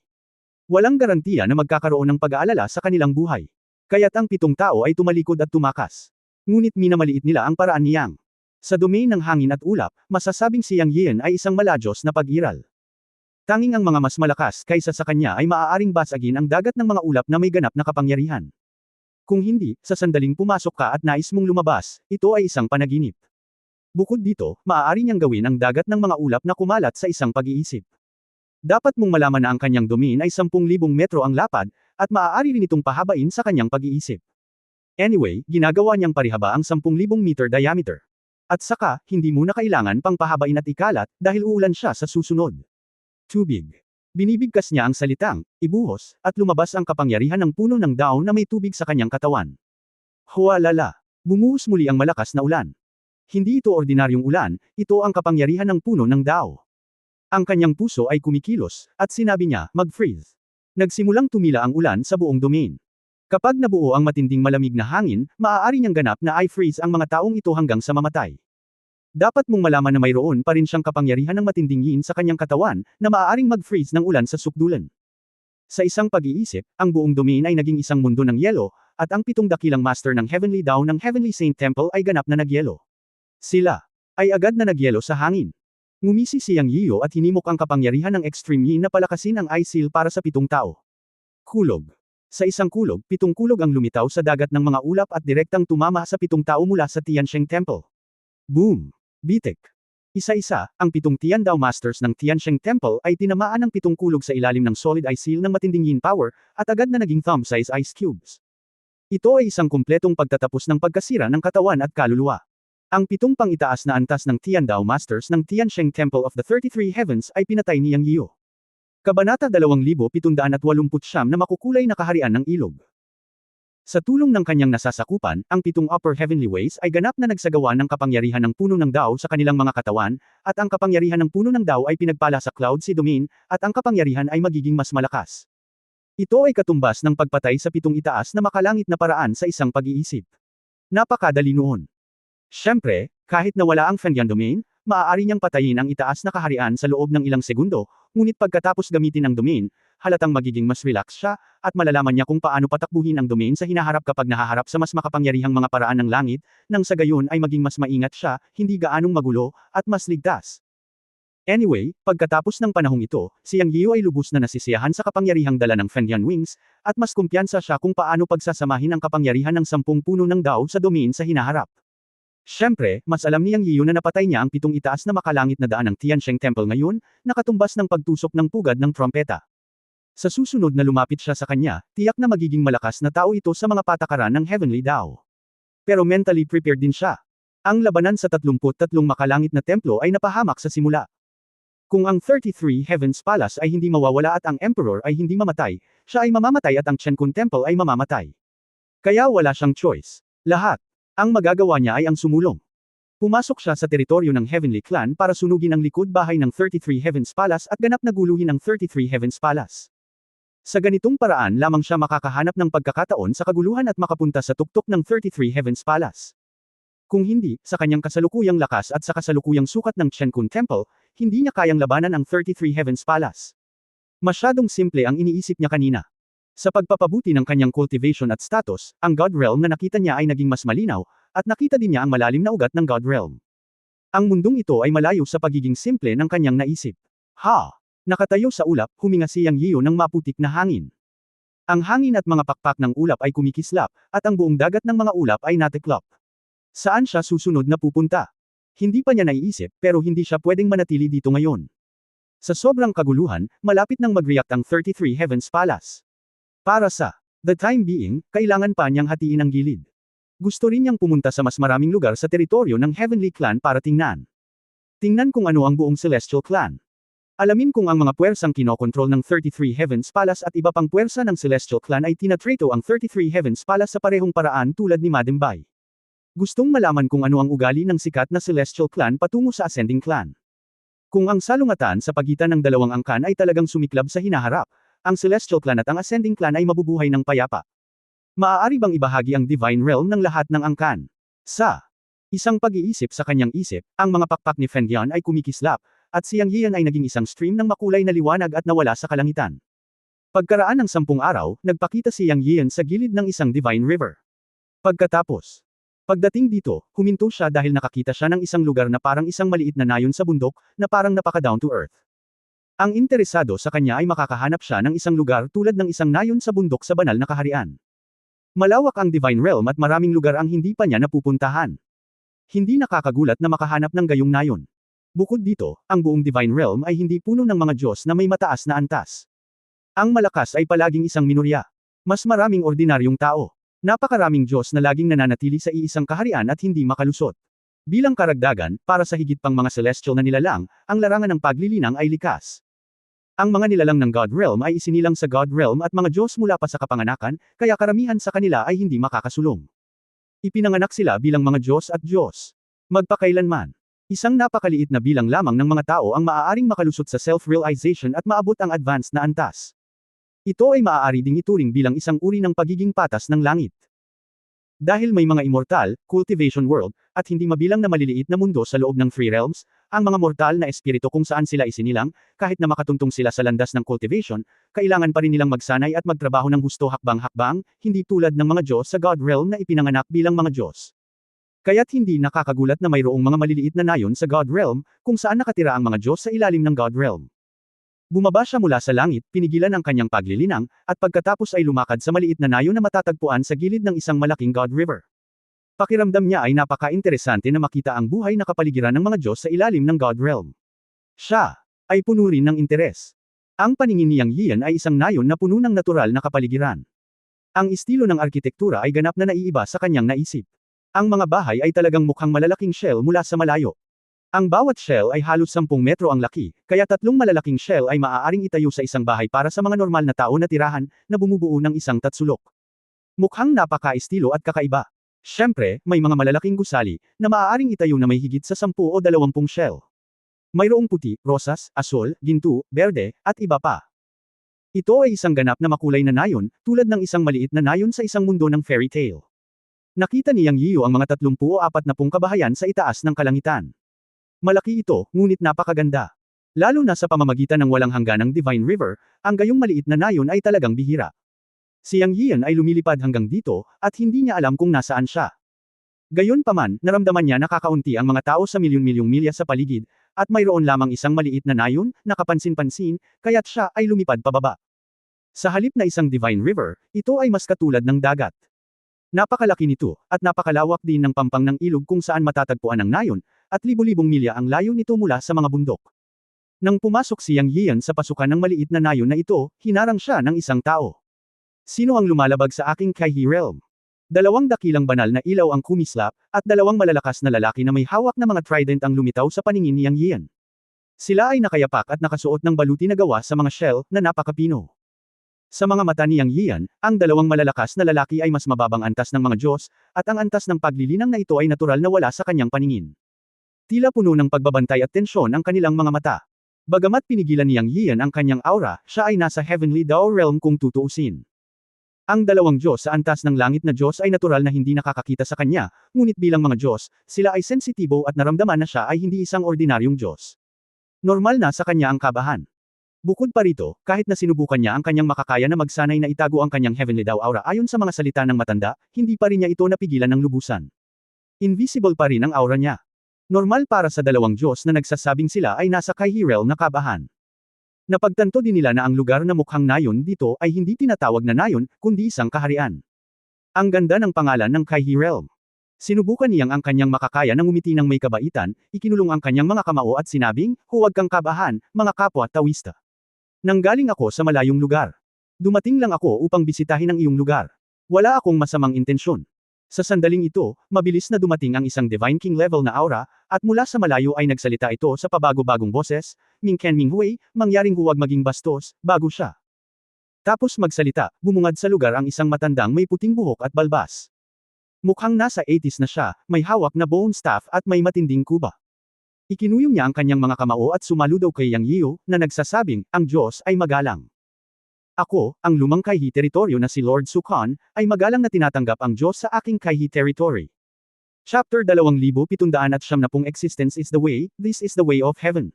Walang garantiya na magkakaroon ng pag-aalala sa kanilang buhay. Kaya't ang 7 tao ay tumalikod at tumakas. Ngunit minamaliit nila ang paraan ni Yang. Sa domain ng hangin at ulap, masasabing si Yang Yian ay isang maladyos na pag-iral. Tanging ang mga mas malakas kaysa sa kanya ay maaaring basagin ang dagat ng mga ulap na may ganap na kapangyarihan. Kung hindi, sa sandaling pumasok ka at nais mong lumabas, ito ay isang panaginip. Bukod dito, maaari niyang gawin ang dagat ng mga ulap na kumalat sa isang pag-iisip. Dapat mong malaman na ang kanyang domain ay 10,000 metro ang lapad, at maaari rin itong pahabain sa kanyang pag-iisip. Anyway, ginagawa niyang parihaba ang 10,000 meter diameter. At saka, hindi mo na kailangan pang pahabain at ikalat, dahil uulan siya sa susunod. Tubig. Binibigkas niya ang salitang, ibuhos, at lumabas ang kapangyarihan ng puno ng daon na may tubig sa kanyang katawan. Hualala. Bumuhos muli ang malakas na ulan. Hindi ito ordinaryong ulan, ito ang kapangyarihan ng puno ng dao. Ang kanyang puso ay kumikilos, at sinabi niya, mag-freeze. Nagsimulang tumila ang ulan sa buong domain. Kapag nabuo ang matinding malamig na hangin, maaari niyang ganap na i-freeze ang mga taong ito hanggang sa mamatay. Dapat mong malaman na mayroon pa rin siyang kapangyarihan ng matinding yin sa kanyang katawan, na maaaring mag-freeze ng ulan sa sukdulan. Sa isang pag-iisip, ang buong domain ay naging isang mundo ng yelo, at ang 7 dakilang master ng Heavenly Dao ng Heavenly Saint Temple ay ganap na nagyelo. Sila ay agad na nagyelo sa hangin. Ngumisi si Yang Yiyo at hinimok ang kapangyarihan ng Extreme Yin na palakasin ang Ice Seal para sa 7 tao. Kulog. Sa isang kulog, 7 kulog ang lumitaw sa dagat ng mga ulap at direktang tumama sa 7 tao mula sa Tiansheng Temple. Boom! Bitek. Isa-isa, ang 7 Tiandao Masters ng Tiansheng Temple ay tinamaan ng 7 kulog sa ilalim ng solid ice seal ng matinding yin power, at agad na naging thumb-size ice cubes. Ito ay isang kumpletong pagtatapos ng pagkasira ng katawan at kaluluwa. Ang 7 pang-itaas na antas ng Tiandao Masters ng Tiansheng Temple of the 33 Heavens ay pinatay ni Yang Yiyo. Kabanata 2789 na makukulay na kaharian ng ilog. Sa tulong ng kanyang nasasakupan, ang 7 upper heavenly ways ay ganap na nagsagawa ng kapangyarihan ng puno ng Dao sa kanilang mga katawan, at ang kapangyarihan ng puno ng Dao ay pinagpala sa Cloud Sea Domain, at ang kapangyarihan ay magiging mas malakas. Ito ay katumbas ng pagpatay sa 7 itaas na makalangit na paraan sa isang pag-iisip. Napakadali noon. Siyempre, kahit na wala ang Fengyan Domain, maaari niyang patayin ang itaas na kaharian sa loob ng ilang segundo, ngunit pagkatapos gamitin ang domain, halatang magiging mas relax siya, at malalaman niya kung paano patakbuhin ang domain sa hinaharap kapag nahaharap sa mas makapangyarihang mga paraan ng langit, nang sa gayon ay maging mas maingat siya, hindi gaanong magulo, at mas ligtas. Anyway, pagkatapos ng panahong ito, si Yang Yiyo ay lubos na nasisiyahan sa kapangyarihang dala ng Fengyan Wings, at mas kumpiyansa siya kung paano pagsasamahin ang kapangyarihan ng 10 puno ng Dao sa domain sa hinaharap. Siyempre, mas alam ni Yang Yiyo na napatay niya ang 7 itaas na makalangit na daan ng Tiansheng Temple ngayon, nakatumbas ng pagtusok ng pugad ng trompeta. Sa susunod na lumapit siya sa kanya, tiyak na magiging malakas na tao ito sa mga patakaran ng Heavenly Dao. Pero mentally prepared din siya. Ang labanan sa 33 makalangit na templo ay napahamak sa simula. Kung ang 33 Heavens Palace ay hindi mawawala at ang Emperor ay hindi mamatay, siya ay mamamatay at ang Chenkun Temple ay mamamatay. Kaya wala siyang choice. Lahat. Ang magagawa niya ay ang sumulong. Pumasok siya sa teritoryo ng Heavenly Clan para sunugin ang likod bahay ng 33 Heavens Palace at ganap na guluhin ang 33 Heavens Palace. Sa ganitong paraan lamang siya makakahanap ng pagkakataon sa kaguluhan at makapunta sa tuktok ng 33 Heavens Palace. Kung hindi, sa kanyang kasalukuyang lakas at sa kasalukuyang sukat ng Chenkun Temple, hindi niya kayang labanan ang 33 Heavens Palace. Masyadong simple ang iniisip niya kanina. Sa pagpapabuti ng kanyang cultivation at status, ang God Realm na nakita niya ay naging mas malinaw, at nakita din niya ang malalim na ugat ng God Realm. Ang mundong ito ay malayo sa pagiging simple ng kanyang naisip. Nakatayo sa ulap, huminga si Yang Yiyo ng maputik na hangin. Ang hangin at mga pakpak ng ulap ay kumikislap, at ang buong dagat ng mga ulap ay natiklop. Saan siya susunod na pupunta? Hindi pa niya naiisip, pero hindi siya pwedeng manatili dito ngayon. Sa sobrang kaguluhan, malapit nang mag-react ang 33 Heavens Palace. Para sa the time being, kailangan pa niyang hatiin ang gilid. Gusto rin niyang pumunta sa mas maraming lugar sa teritoryo ng Heavenly Clan para tingnan. Tingnan kung ano ang buong Celestial Clan. Alamin kung ang mga puwersang kinokontrol ng 33 Heavens Palace at iba pang puwersa ng Celestial Clan ay tinatrato ang 33 Heavens Palace sa parehong paraan tulad ni Madam Bai. Gustong malaman kung ano ang ugali ng sikat na Celestial Clan patungo sa Ascending Clan. Kung ang salungatan sa pagitan ng dalawang angkan ay talagang sumiklab sa hinaharap, ang Celestial Clan at ang Ascending Clan ay mabubuhay ng payapa. Maaari bang ibahagi ang Divine Realm ng lahat ng angkan? Sa isang pag-iisip sa kanyang isip, ang mga pakpak ni Fengyan ay kumikislap, at si Yang Yiyan ay naging isang stream ng makulay na liwanag at nawala sa kalangitan. Pagkaraan ng 10 araw, nagpakita si Yang Yiyan sa gilid ng isang divine river. Pagdating dito, huminto siya dahil nakakita siya ng isang lugar na parang isang maliit na nayon sa bundok, na parang napaka-down to earth. Ang interesado sa kanya ay makakahanap siya ng isang lugar tulad ng isang nayon sa bundok sa banal na kaharian. Malawak ang Divine Realm at maraming lugar ang hindi pa niya napupuntahan. Hindi nakakagulat na makahanap ng gayong nayon. Bukod dito, ang buong Divine Realm ay hindi puno ng mga Diyos na may mataas na antas. Ang malakas ay palaging isang minorya. Mas maraming ordinaryong tao. Napakaraming Diyos na laging nananatili sa iisang kaharian at hindi makalusot. Bilang karagdagan, para sa higit pang mga celestial na nilalang, ang larangan ng paglilinang ay likas. Ang mga nilalang ng God Realm ay isinilang sa God Realm at mga Diyos mula pa sa kapanganakan, kaya karamihan sa kanila ay hindi makakasulong. Ipinanganak sila bilang mga Diyos at Diyos. Magpakailanman. Isang napakaliit na bilang lamang ng mga tao ang maaaring makalusot sa self-realization at maabot ang advanced na antas. Ito ay maaari ding ituring bilang isang uri ng pagiging patas ng langit. Dahil may mga immortal, cultivation world, at hindi mabilang na maliliit na mundo sa loob ng Free Realms, ang mga mortal na espiritu kung saan sila isinilang, kahit na makatuntong sila sa landas ng cultivation, kailangan pa rin nilang magsanay at magtrabaho ng husto hakbang-hakbang, hindi tulad ng mga Diyos sa God Realm na ipinanganak bilang mga Diyos. Kaya't hindi nakakagulat na mayroong mga maliliit na nayon sa God Realm, kung saan nakatira ang mga Diyos sa ilalim ng God Realm. Bumaba siya mula sa langit, pinigilan ang kanyang paglilinang, at pagkatapos ay lumakad sa maliit na nayon na matatagpuan sa gilid ng isang malaking God River. Pakiramdam niya ay napaka-interesante na makita ang buhay na kapaligiran ng mga Diyos sa ilalim ng God Realm. Siya ay puno rin ng interes. Ang paningin ni Yang Yian ay isang nayon na puno ng natural na kapaligiran. Ang estilo ng arkitektura ay ganap na naiiba sa kanyang naisip. Ang mga bahay ay talagang mukhang malalaking shell mula sa malayo. Ang bawat shell ay halos 10 metro ang laki, kaya 3 malalaking shell ay maaaring itayo sa isang bahay para sa mga normal na tao na tirahan, na bumubuo ng isang tatsulok. Mukhang napaka-estilo at kakaiba. Siyempre, may mga malalaking gusali, na maaaring itayo na may higit sa 10 o 20 shell. Mayroong puti, rosas, asul, ginto, berde, at iba pa. Ito ay isang ganap na makulay na nayon, tulad ng isang maliit na nayon sa isang mundo ng fairy tale. Nakita ni Yang Yiu ang mga 30 o 40 kabahayan sa itaas ng kalangitan. Malaki ito, ngunit napakaganda. Lalo na sa pamamagitan ng walang hangganang Divine River, ang gayong maliit na nayon ay talagang bihira. Si Yang Yian ay lumilipad hanggang dito, at hindi niya alam kung nasaan siya. Gayunpaman, naramdaman niya na kakaunti ang mga tao sa milyon-milyong milya sa paligid, at mayroon lamang isang maliit na nayon, na kapansin-pansin, kaya't siya ay lumipad pababa. Sa halip na isang Divine River, ito ay mas katulad ng dagat. Napakalaki nito, at napakalawak din ng pampang ng ilog kung saan matatagpuan ang nayon, at libo-libong milya ang layo nito mula sa mga bundok. Nang pumasok si Yang Yian sa pasukan ng maliit na nayon na ito, hinarang siya ng isang tao. Sino ang lumalabag sa aking Kaihi Realm? 2 dakilang banal na ilaw ang kumislap, at 2 malalakas na lalaki na may hawak na mga trident ang lumitaw sa paningin ni Yang Yian. Sila ay nakayapak at nakasuot ng baluti na gawa sa mga shell, na napakapino. Sa mga mata ni Yang Yian, ang 2 malalakas na lalaki ay mas mababang antas ng mga Diyos, at ang antas ng paglilinang na ito ay natural na wala sa kanyang paningin. Tila puno ng pagbabantay at tensyon ang kanilang mga mata. Bagamat pinigilan ni Yang Yian ang kanyang aura, siya ay nasa Heavenly Dao Realm kung tutuusin. Ang 2 Diyos sa antas ng langit na Diyos ay natural na hindi nakakakita sa kanya, ngunit bilang mga Diyos, sila ay sensitibo at naramdaman na siya ay hindi isang ordinaryong Diyos. Normal na sa kanya ang kabahan. Bukod pa rito, kahit na sinubukan niya ang kanyang makakaya na magsanay na itago ang kanyang Heavenly Dao aura ayon sa mga salita ng matanda, hindi pa rin niya ito napigilan ng lubusan. Invisible pa rin ang aura niya. Normal para sa 2 Diyos na nagsasabing sila ay nasa Kaihi Realm na kabahan. Napagtanto din nila na ang lugar na mukhang nayon dito ay hindi tinatawag na nayon, kundi isang kaharian. Ang ganda ng pangalan ng Kaihi Realm. Sinubukan niyang ang kanyang makakaya na ngumiti ng may kabaitan, ikinulong ang kanyang mga kamao at sinabing, huwag kang kabahan, mga kapwa Taoista. Nanggaling ako sa malayong lugar. Dumating lang ako upang bisitahin ang iyong lugar. Wala akong masamang intensyon. Sa sandaling ito, mabilis na dumating ang isang Divine King level na aura, at mula sa malayo ay nagsalita ito sa pabago-bagong boses, Ming Ken Ming Hui, mangyaring huwag maging bastos, bago siya. Tapos magsalita, bumungad sa lugar ang isang matandang may puting buhok at balbas. Mukhang nasa 80s na siya, may hawak na bone staff at may matinding kuba. Ikinuyong niya ang kanyang mga kamao at sumaludaw kay Yang Yiu, na nagsasabing, ang Diyos ay magalang. Ako, ang lumang Kaihi teritoryo na si Lord Sukan, ay magalang na tinatanggap ang Diyos sa aking Kaihi territory. Chapter 2770 Existence is the way, this is the way of heaven.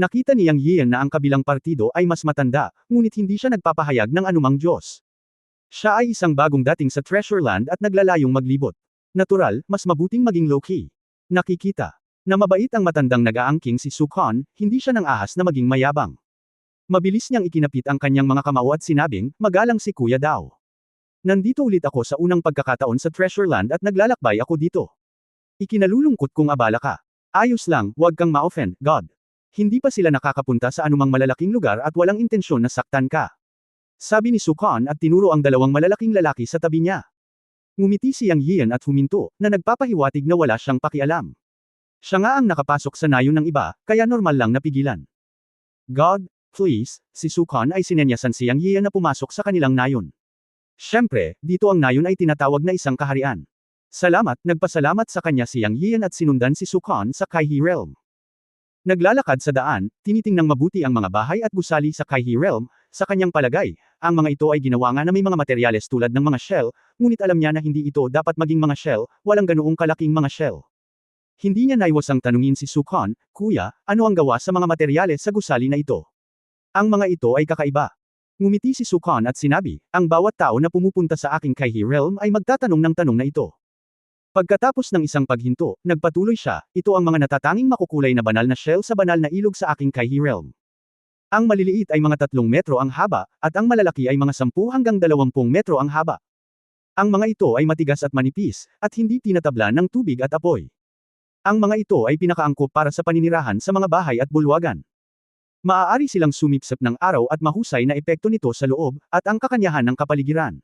Nakita ni Yang Yian na ang kabilang partido ay mas matanda, ngunit hindi siya nagpapahayag ng anumang Diyos. Siya ay isang bagong dating sa Treasure Land at naglalayong maglibot. Natural, mas mabuting maging low-key. Nakikita na mabait ang matandang nag-aangking si Sukan, hindi siya nang ahas na maging mayabang. Mabilis niyang ikinapit ang kanyang mga kamao at sinabing, magalang si Kuya Dao. Nandito ulit ako sa unang pagkakataon sa Treasure Land at naglalakbay ako dito. Ikinalulungkot kung abala ka. Ayos lang, huwag kang ma-offend, God. Hindi pa sila nakakapunta sa anumang malalaking lugar at walang intensyon na saktan ka. Sabi ni Sukan at tinuro ang 2 malalaking lalaki sa tabi niya. Ngumiti si Yang Yian at huminto, na nagpapahiwatig na wala siyang pakialam. Siya nga ang nakapasok sa nayon ng iba, kaya normal lang napigilan. God, please, si Sukan ay sinenyasan si Yang Yian na pumasok sa kanilang nayon. Siyempre, dito ang nayon ay tinatawag na isang kaharian. Salamat, nagpasalamat sa kanya si Yang Yian at sinundan si Sukan sa Kaihi Realm. Naglalakad sa daan, tinitingnang mabuti ang mga bahay at gusali sa Kaihi Realm, sa kanyang palagay, ang mga ito ay ginawa nga na may mga materyales tulad ng mga shell, ngunit alam niya na hindi ito dapat maging mga shell, walang ganoong kalaking mga shell. Hindi niya naiwasang tanungin si Sukon, Kuya, ano ang gawa sa mga materyales sa gusali na ito? Ang mga ito ay kakaiba. Ngumiti si Sukon at sinabi, ang bawat tao na pumupunta sa aking Kaihi Realm ay magtatanong ng tanong na ito. Pagkatapos ng isang paghinto, nagpatuloy siya, ito ang mga natatanging makukulay na banal na shell sa banal na ilog sa aking Kaihi Realm. Ang maliliit ay mga 3 metro ang haba, at ang malalaki ay mga 10 hanggang 20 metro ang haba. Ang mga ito ay matigas at manipis, at hindi tinatablan ng tubig at apoy. Ang mga ito ay pinakaangkop para sa paninirahan sa mga bahay at bulwagan. Maaari silang sumipsip ng araw at mahusay na epekto nito sa loob, at ang kakanyahan ng kapaligiran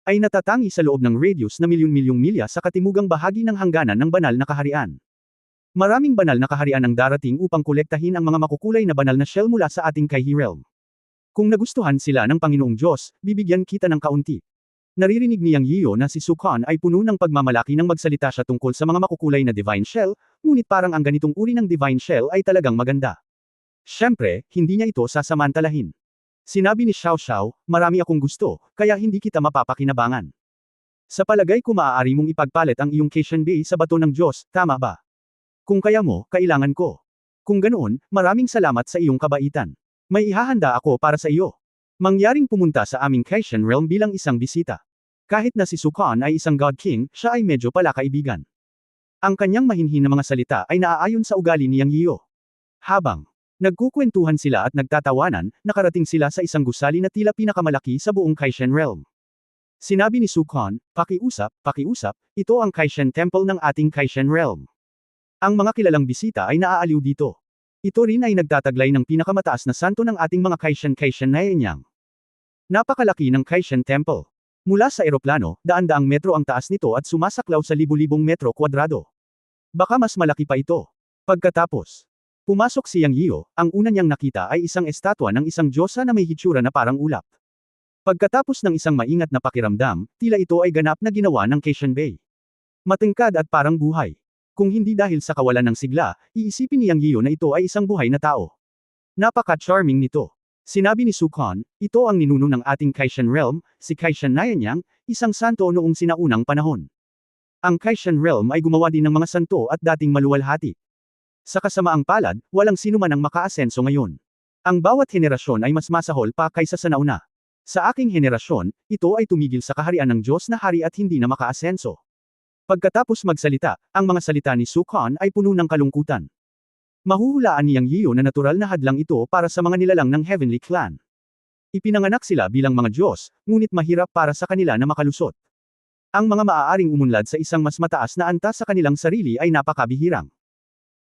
ay natatangi sa loob ng radius na milyon-milyong milya sa katimugang bahagi ng hangganan ng banal na kaharian. Maraming banal na kaharian ang darating upang kolektahin ang mga makukulay na banal na shell mula sa ating Kaihi Realm. Kung nagustuhan sila ng Panginoong Diyos, bibigyan kita ng kaunti. Naririnig ni Yang Yiyo na si Sukon ay puno ng pagmamalaki nang magsalita siya tungkol sa mga makukulay na divine shell, ngunit parang ang ganitong uri ng divine shell ay talagang maganda. Siyempre, hindi niya ito sasamantalahin. Sinabi ni Xiao Xiao, marami akong gusto, kaya hindi kita mapapakinabangan. Sa palagay ko maaari mong ipagpalit ang iyong Caitian Bay sa bato ng Diyos, tama ba? Kung kaya mo, kailangan ko. Kung ganoon, maraming salamat sa iyong kabaitan. May ihahanda ako para sa iyo. Mangyaring pumunta sa aming Caitian Realm bilang isang bisita. Kahit na si Sukon ay isang God King, siya ay medyo palakaibigan. Ang kanyang mahinhin na mga salita ay naaayon sa ugali ni Yang Yiyo. Habang nagkukwentuhan sila at nagtatawanan, nakarating sila sa isang gusali na tila pinakamalaki sa buong Caitian Realm. Sinabi ni Sukon, pakiusap, ito ang Caitian Temple ng ating Caitian Realm. Ang mga kilalang bisita ay naaaliw dito. Ito rin ay nagtataglay ng pinakamataas na santo ng ating mga Caitian Naenyang. Napakalaki ng Caitian Temple. Mula sa eroplano, daan-daang metro ang taas nito at sumasaklaw sa libu-libong metro kwadrado. Baka mas malaki pa ito. Pagkatapos, pumasok si Yang Yiyo, ang una niyang nakita ay isang estatwa ng isang diyosa na may hitsura na parang ulap. Pagkatapos ng isang maingat na pakiramdam, tila ito ay ganap na ginawa ng Caitian Bay. Matingkad at parang buhay. Kung hindi dahil sa kawalan ng sigla, iisipin ni Yang Yiyo na ito ay isang buhay na tao. Napaka-charming nito. Sinabi ni Sukon, ito ang ninuno ng ating Caitian Realm, si Caitian Naenyang, isang santo noong sinaunang panahon. Ang Caitian Realm ay gumawa din ng mga santo at dating maluwalhati. Sa kasamaang palad, walang sinuman ang makaasenso ngayon. Ang bawat henerasyon ay mas masahol pa kaysa sa nauna. Sa aking henerasyon, ito ay tumigil sa kaharian ng Diyos na hari at hindi na makaasenso. Pagkatapos magsalita, ang mga salita ni Sukon ay puno ng kalungkutan. Mahuhulaan ni Yang Yiyo na natural na hadlang ito para sa mga nilalang ng Heavenly Clan. Ipinanganak sila bilang mga Diyos, ngunit mahirap para sa kanila na makalusot. Ang mga maaaring umunlad sa isang mas mataas na antas sa kanilang sarili ay napakabihirang.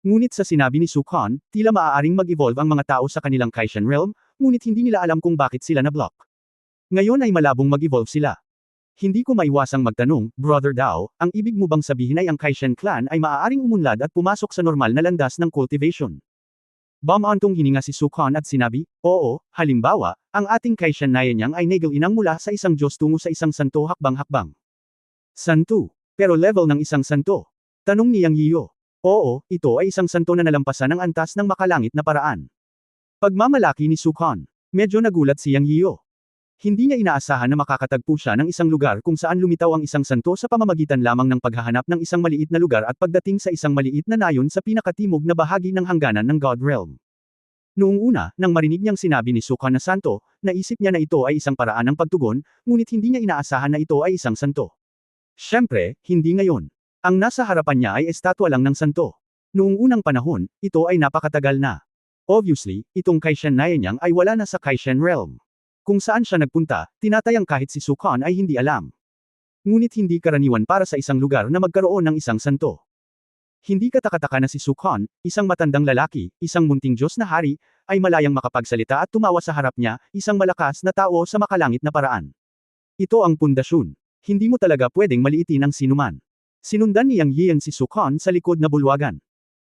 Ngunit sa sinabi ni Sukon, tila maaaring mag-evolve ang mga tao sa kanilang Caitian Realm, ngunit hindi nila alam kung bakit sila na-block. Ngayon ay malabong mag-evolve sila. Hindi ko maiwasang magtanong, Brother Dao, ang ibig mo bang sabihin ay ang Caitian Clan ay maaaring umunlad at pumasok sa normal na landas ng cultivation? Bumantong hininga si Sukon at sinabi, oo, halimbawa, ang ating Caitian Naenyang ay nagal-inang mula sa isang Diyos tungo sa isang santo hakbang-hakbang. Santo. Pero level ng isang santo. Tanong ni Yang Yiyo. Oo, ito ay isang santo na nalampasan ng antas ng makalangit na paraan. Pagmamalaki ni Sukon. Medyo nagulat si Yang Yiyo. Hindi niya inaasahan na makakatagpo siya ng isang lugar kung saan lumitaw ang isang santo sa pamamagitan lamang ng paghahanap ng isang maliit na lugar at pagdating sa isang maliit na nayon sa pinakatimog na bahagi ng hangganan ng God Realm. Noong una, nang marinig niyang sinabi ni Sukon na santo, naisip niya na ito ay isang paraan ng pagtugon, ngunit hindi niya inaasahan na ito ay isang santo. Siyempre, hindi ngayon. Ang nasa harapan niya ay estatwa lang ng santo. Noong unang panahon, ito ay napakatagal na. Obviously, itong Caitian Naenyang ay wala na sa Caitian Realm. Kung saan siya nagpunta, tinatayang kahit si Sukon ay hindi alam. Ngunit hindi karaniwan para sa isang lugar na magkaroon ng isang santo. Hindi katakataka na si Sukon, isang matandang lalaki, isang munting Diyos na hari, ay malayang makapagsalita at tumawa sa harap niya, isang malakas na tao sa makalangit na paraan. Ito ang pundasyon. Hindi mo talaga pwedeng maliitin ang sinuman. Sinundan ni Yang Yiyan si Sukon sa likod na bulwagan.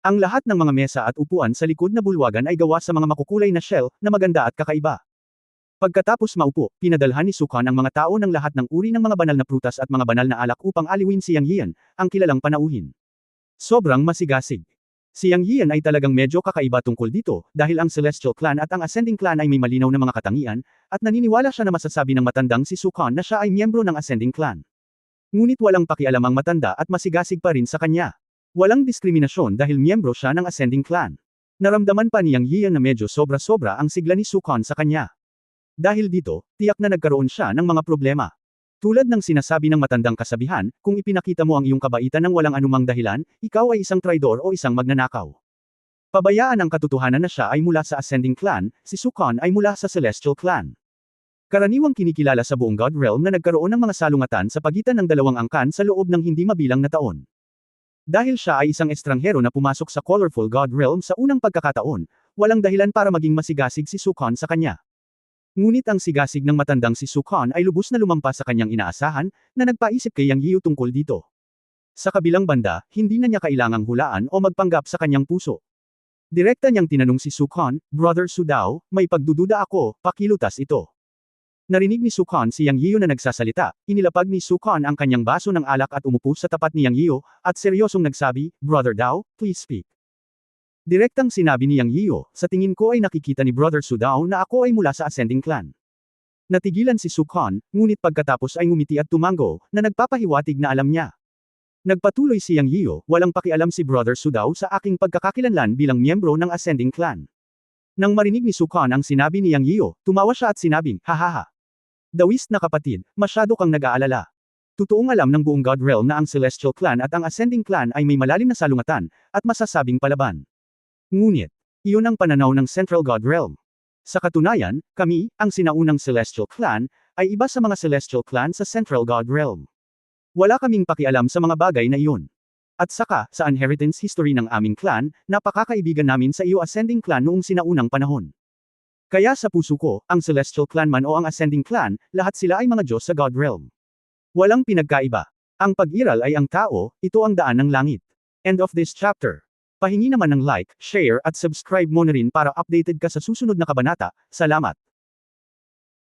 Ang lahat ng mga mesa at upuan sa likod na bulwagan ay gawa sa mga makukulay na shell, na maganda at kakaiba. Pagkatapos maupo, pinadalhan ni Sukon ang mga tao ng lahat ng uri ng mga banal na prutas at mga banal na alak upang aliwin si Yang Yiyan, ang kilalang panauhin. Sobrang masigasig. Si Yang Yian ay talagang medyo kakaiba tungkol dito, dahil ang Celestial Clan at ang Ascending Clan ay may malinaw na mga katangian, at naniniwala siya na masasabi ng matandang si Su Kan na siya ay miyembro ng Ascending Clan. Ngunit walang pakialam ang matanda at masigasig pa rin sa kanya. Walang diskriminasyon dahil miyembro siya ng Ascending Clan. Naramdaman pa ni Yang Yian na medyo sobra-sobra ang sigla ni Su Kan sa kanya. Dahil dito, tiyak na nagkaroon siya ng mga problema. Tulad ng sinasabi ng matandang kasabihan, kung ipinakita mo ang iyong kabaitan ng walang anumang dahilan, ikaw ay isang traidor o isang magnanakaw. Pabayaan ang katotohanan na siya ay mula sa Ascending Clan, si Su Kan ay mula sa Celestial Clan. Karaniwang kinikilala sa buong God Realm na nagkaroon ng mga salungatan sa pagitan ng dalawang angkan sa loob ng hindi mabilang na taon. Dahil siya ay isang estranghero na pumasok sa colorful God Realm sa unang pagkakataon, walang dahilan para maging masigasig si Su Kan sa kanya. Ngunit ang sigasig ng matandang si Su Kan ay lubos na lumampas sa kanyang inaasahan, na nagpaisip kay Yang Yiu tungkol dito. Sa kabilang banda, hindi na niya kailangang hulaan o magpanggap sa kanyang puso. Direkta niyang tinanong si Su Kan, Brother Su Dao, may pagdududa ako, pakilutas ito. Narinig ni Su Kan si Yang Yiu na nagsasalita, inilapag ni Su Kan ang kanyang baso ng alak at umupo sa tapat ni Yang Yiu, at seryosong nagsabi, Brother Dao, please speak. Direktang sinabi ni Yang Yiu, sa tingin ko ay nakikita ni Brother Su Dao na ako ay mula sa Ascending Clan. Natigilan si Su Kan, ngunit pagkatapos ay ngumiti at tumango, na nagpapahiwatig na alam niya. Nagpatuloy si Yang Yiu, walang pakialam si Brother Su Dao sa aking pagkakakilanlan bilang miyembro ng Ascending Clan. Nang marinig ni Su Kan ang sinabi ni Yang Yiu, tumawa siya at sinabing, hahaha. Dawis na kapatid, masyado kang nag-aalala. Totoong alam ng buong God Realm na ang Celestial Clan at ang Ascending Clan ay may malalim na salungatan, at masasabing palaban. Ngunit, iyon ang pananaw ng Central God Realm. Sa katunayan, kami, ang sinaunang Celestial Clan, ay iba sa mga Celestial Clan sa Central God Realm. Wala kaming pakialam sa mga bagay na iyon. At saka, sa inheritance history ng aming clan, napakakaibigan namin sa iyo Ascending Clan noong sinaunang panahon. Kaya sa puso ko, ang Celestial Clan man o ang Ascending Clan, lahat sila ay mga Diyos sa God Realm. Walang pinagkaiba. Ang pag-iral ay ang tao, ito ang daan ng langit. End of this chapter. Pahingi naman ng like, share at subscribe mo na rin para updated ka sa susunod na kabanata. Salamat.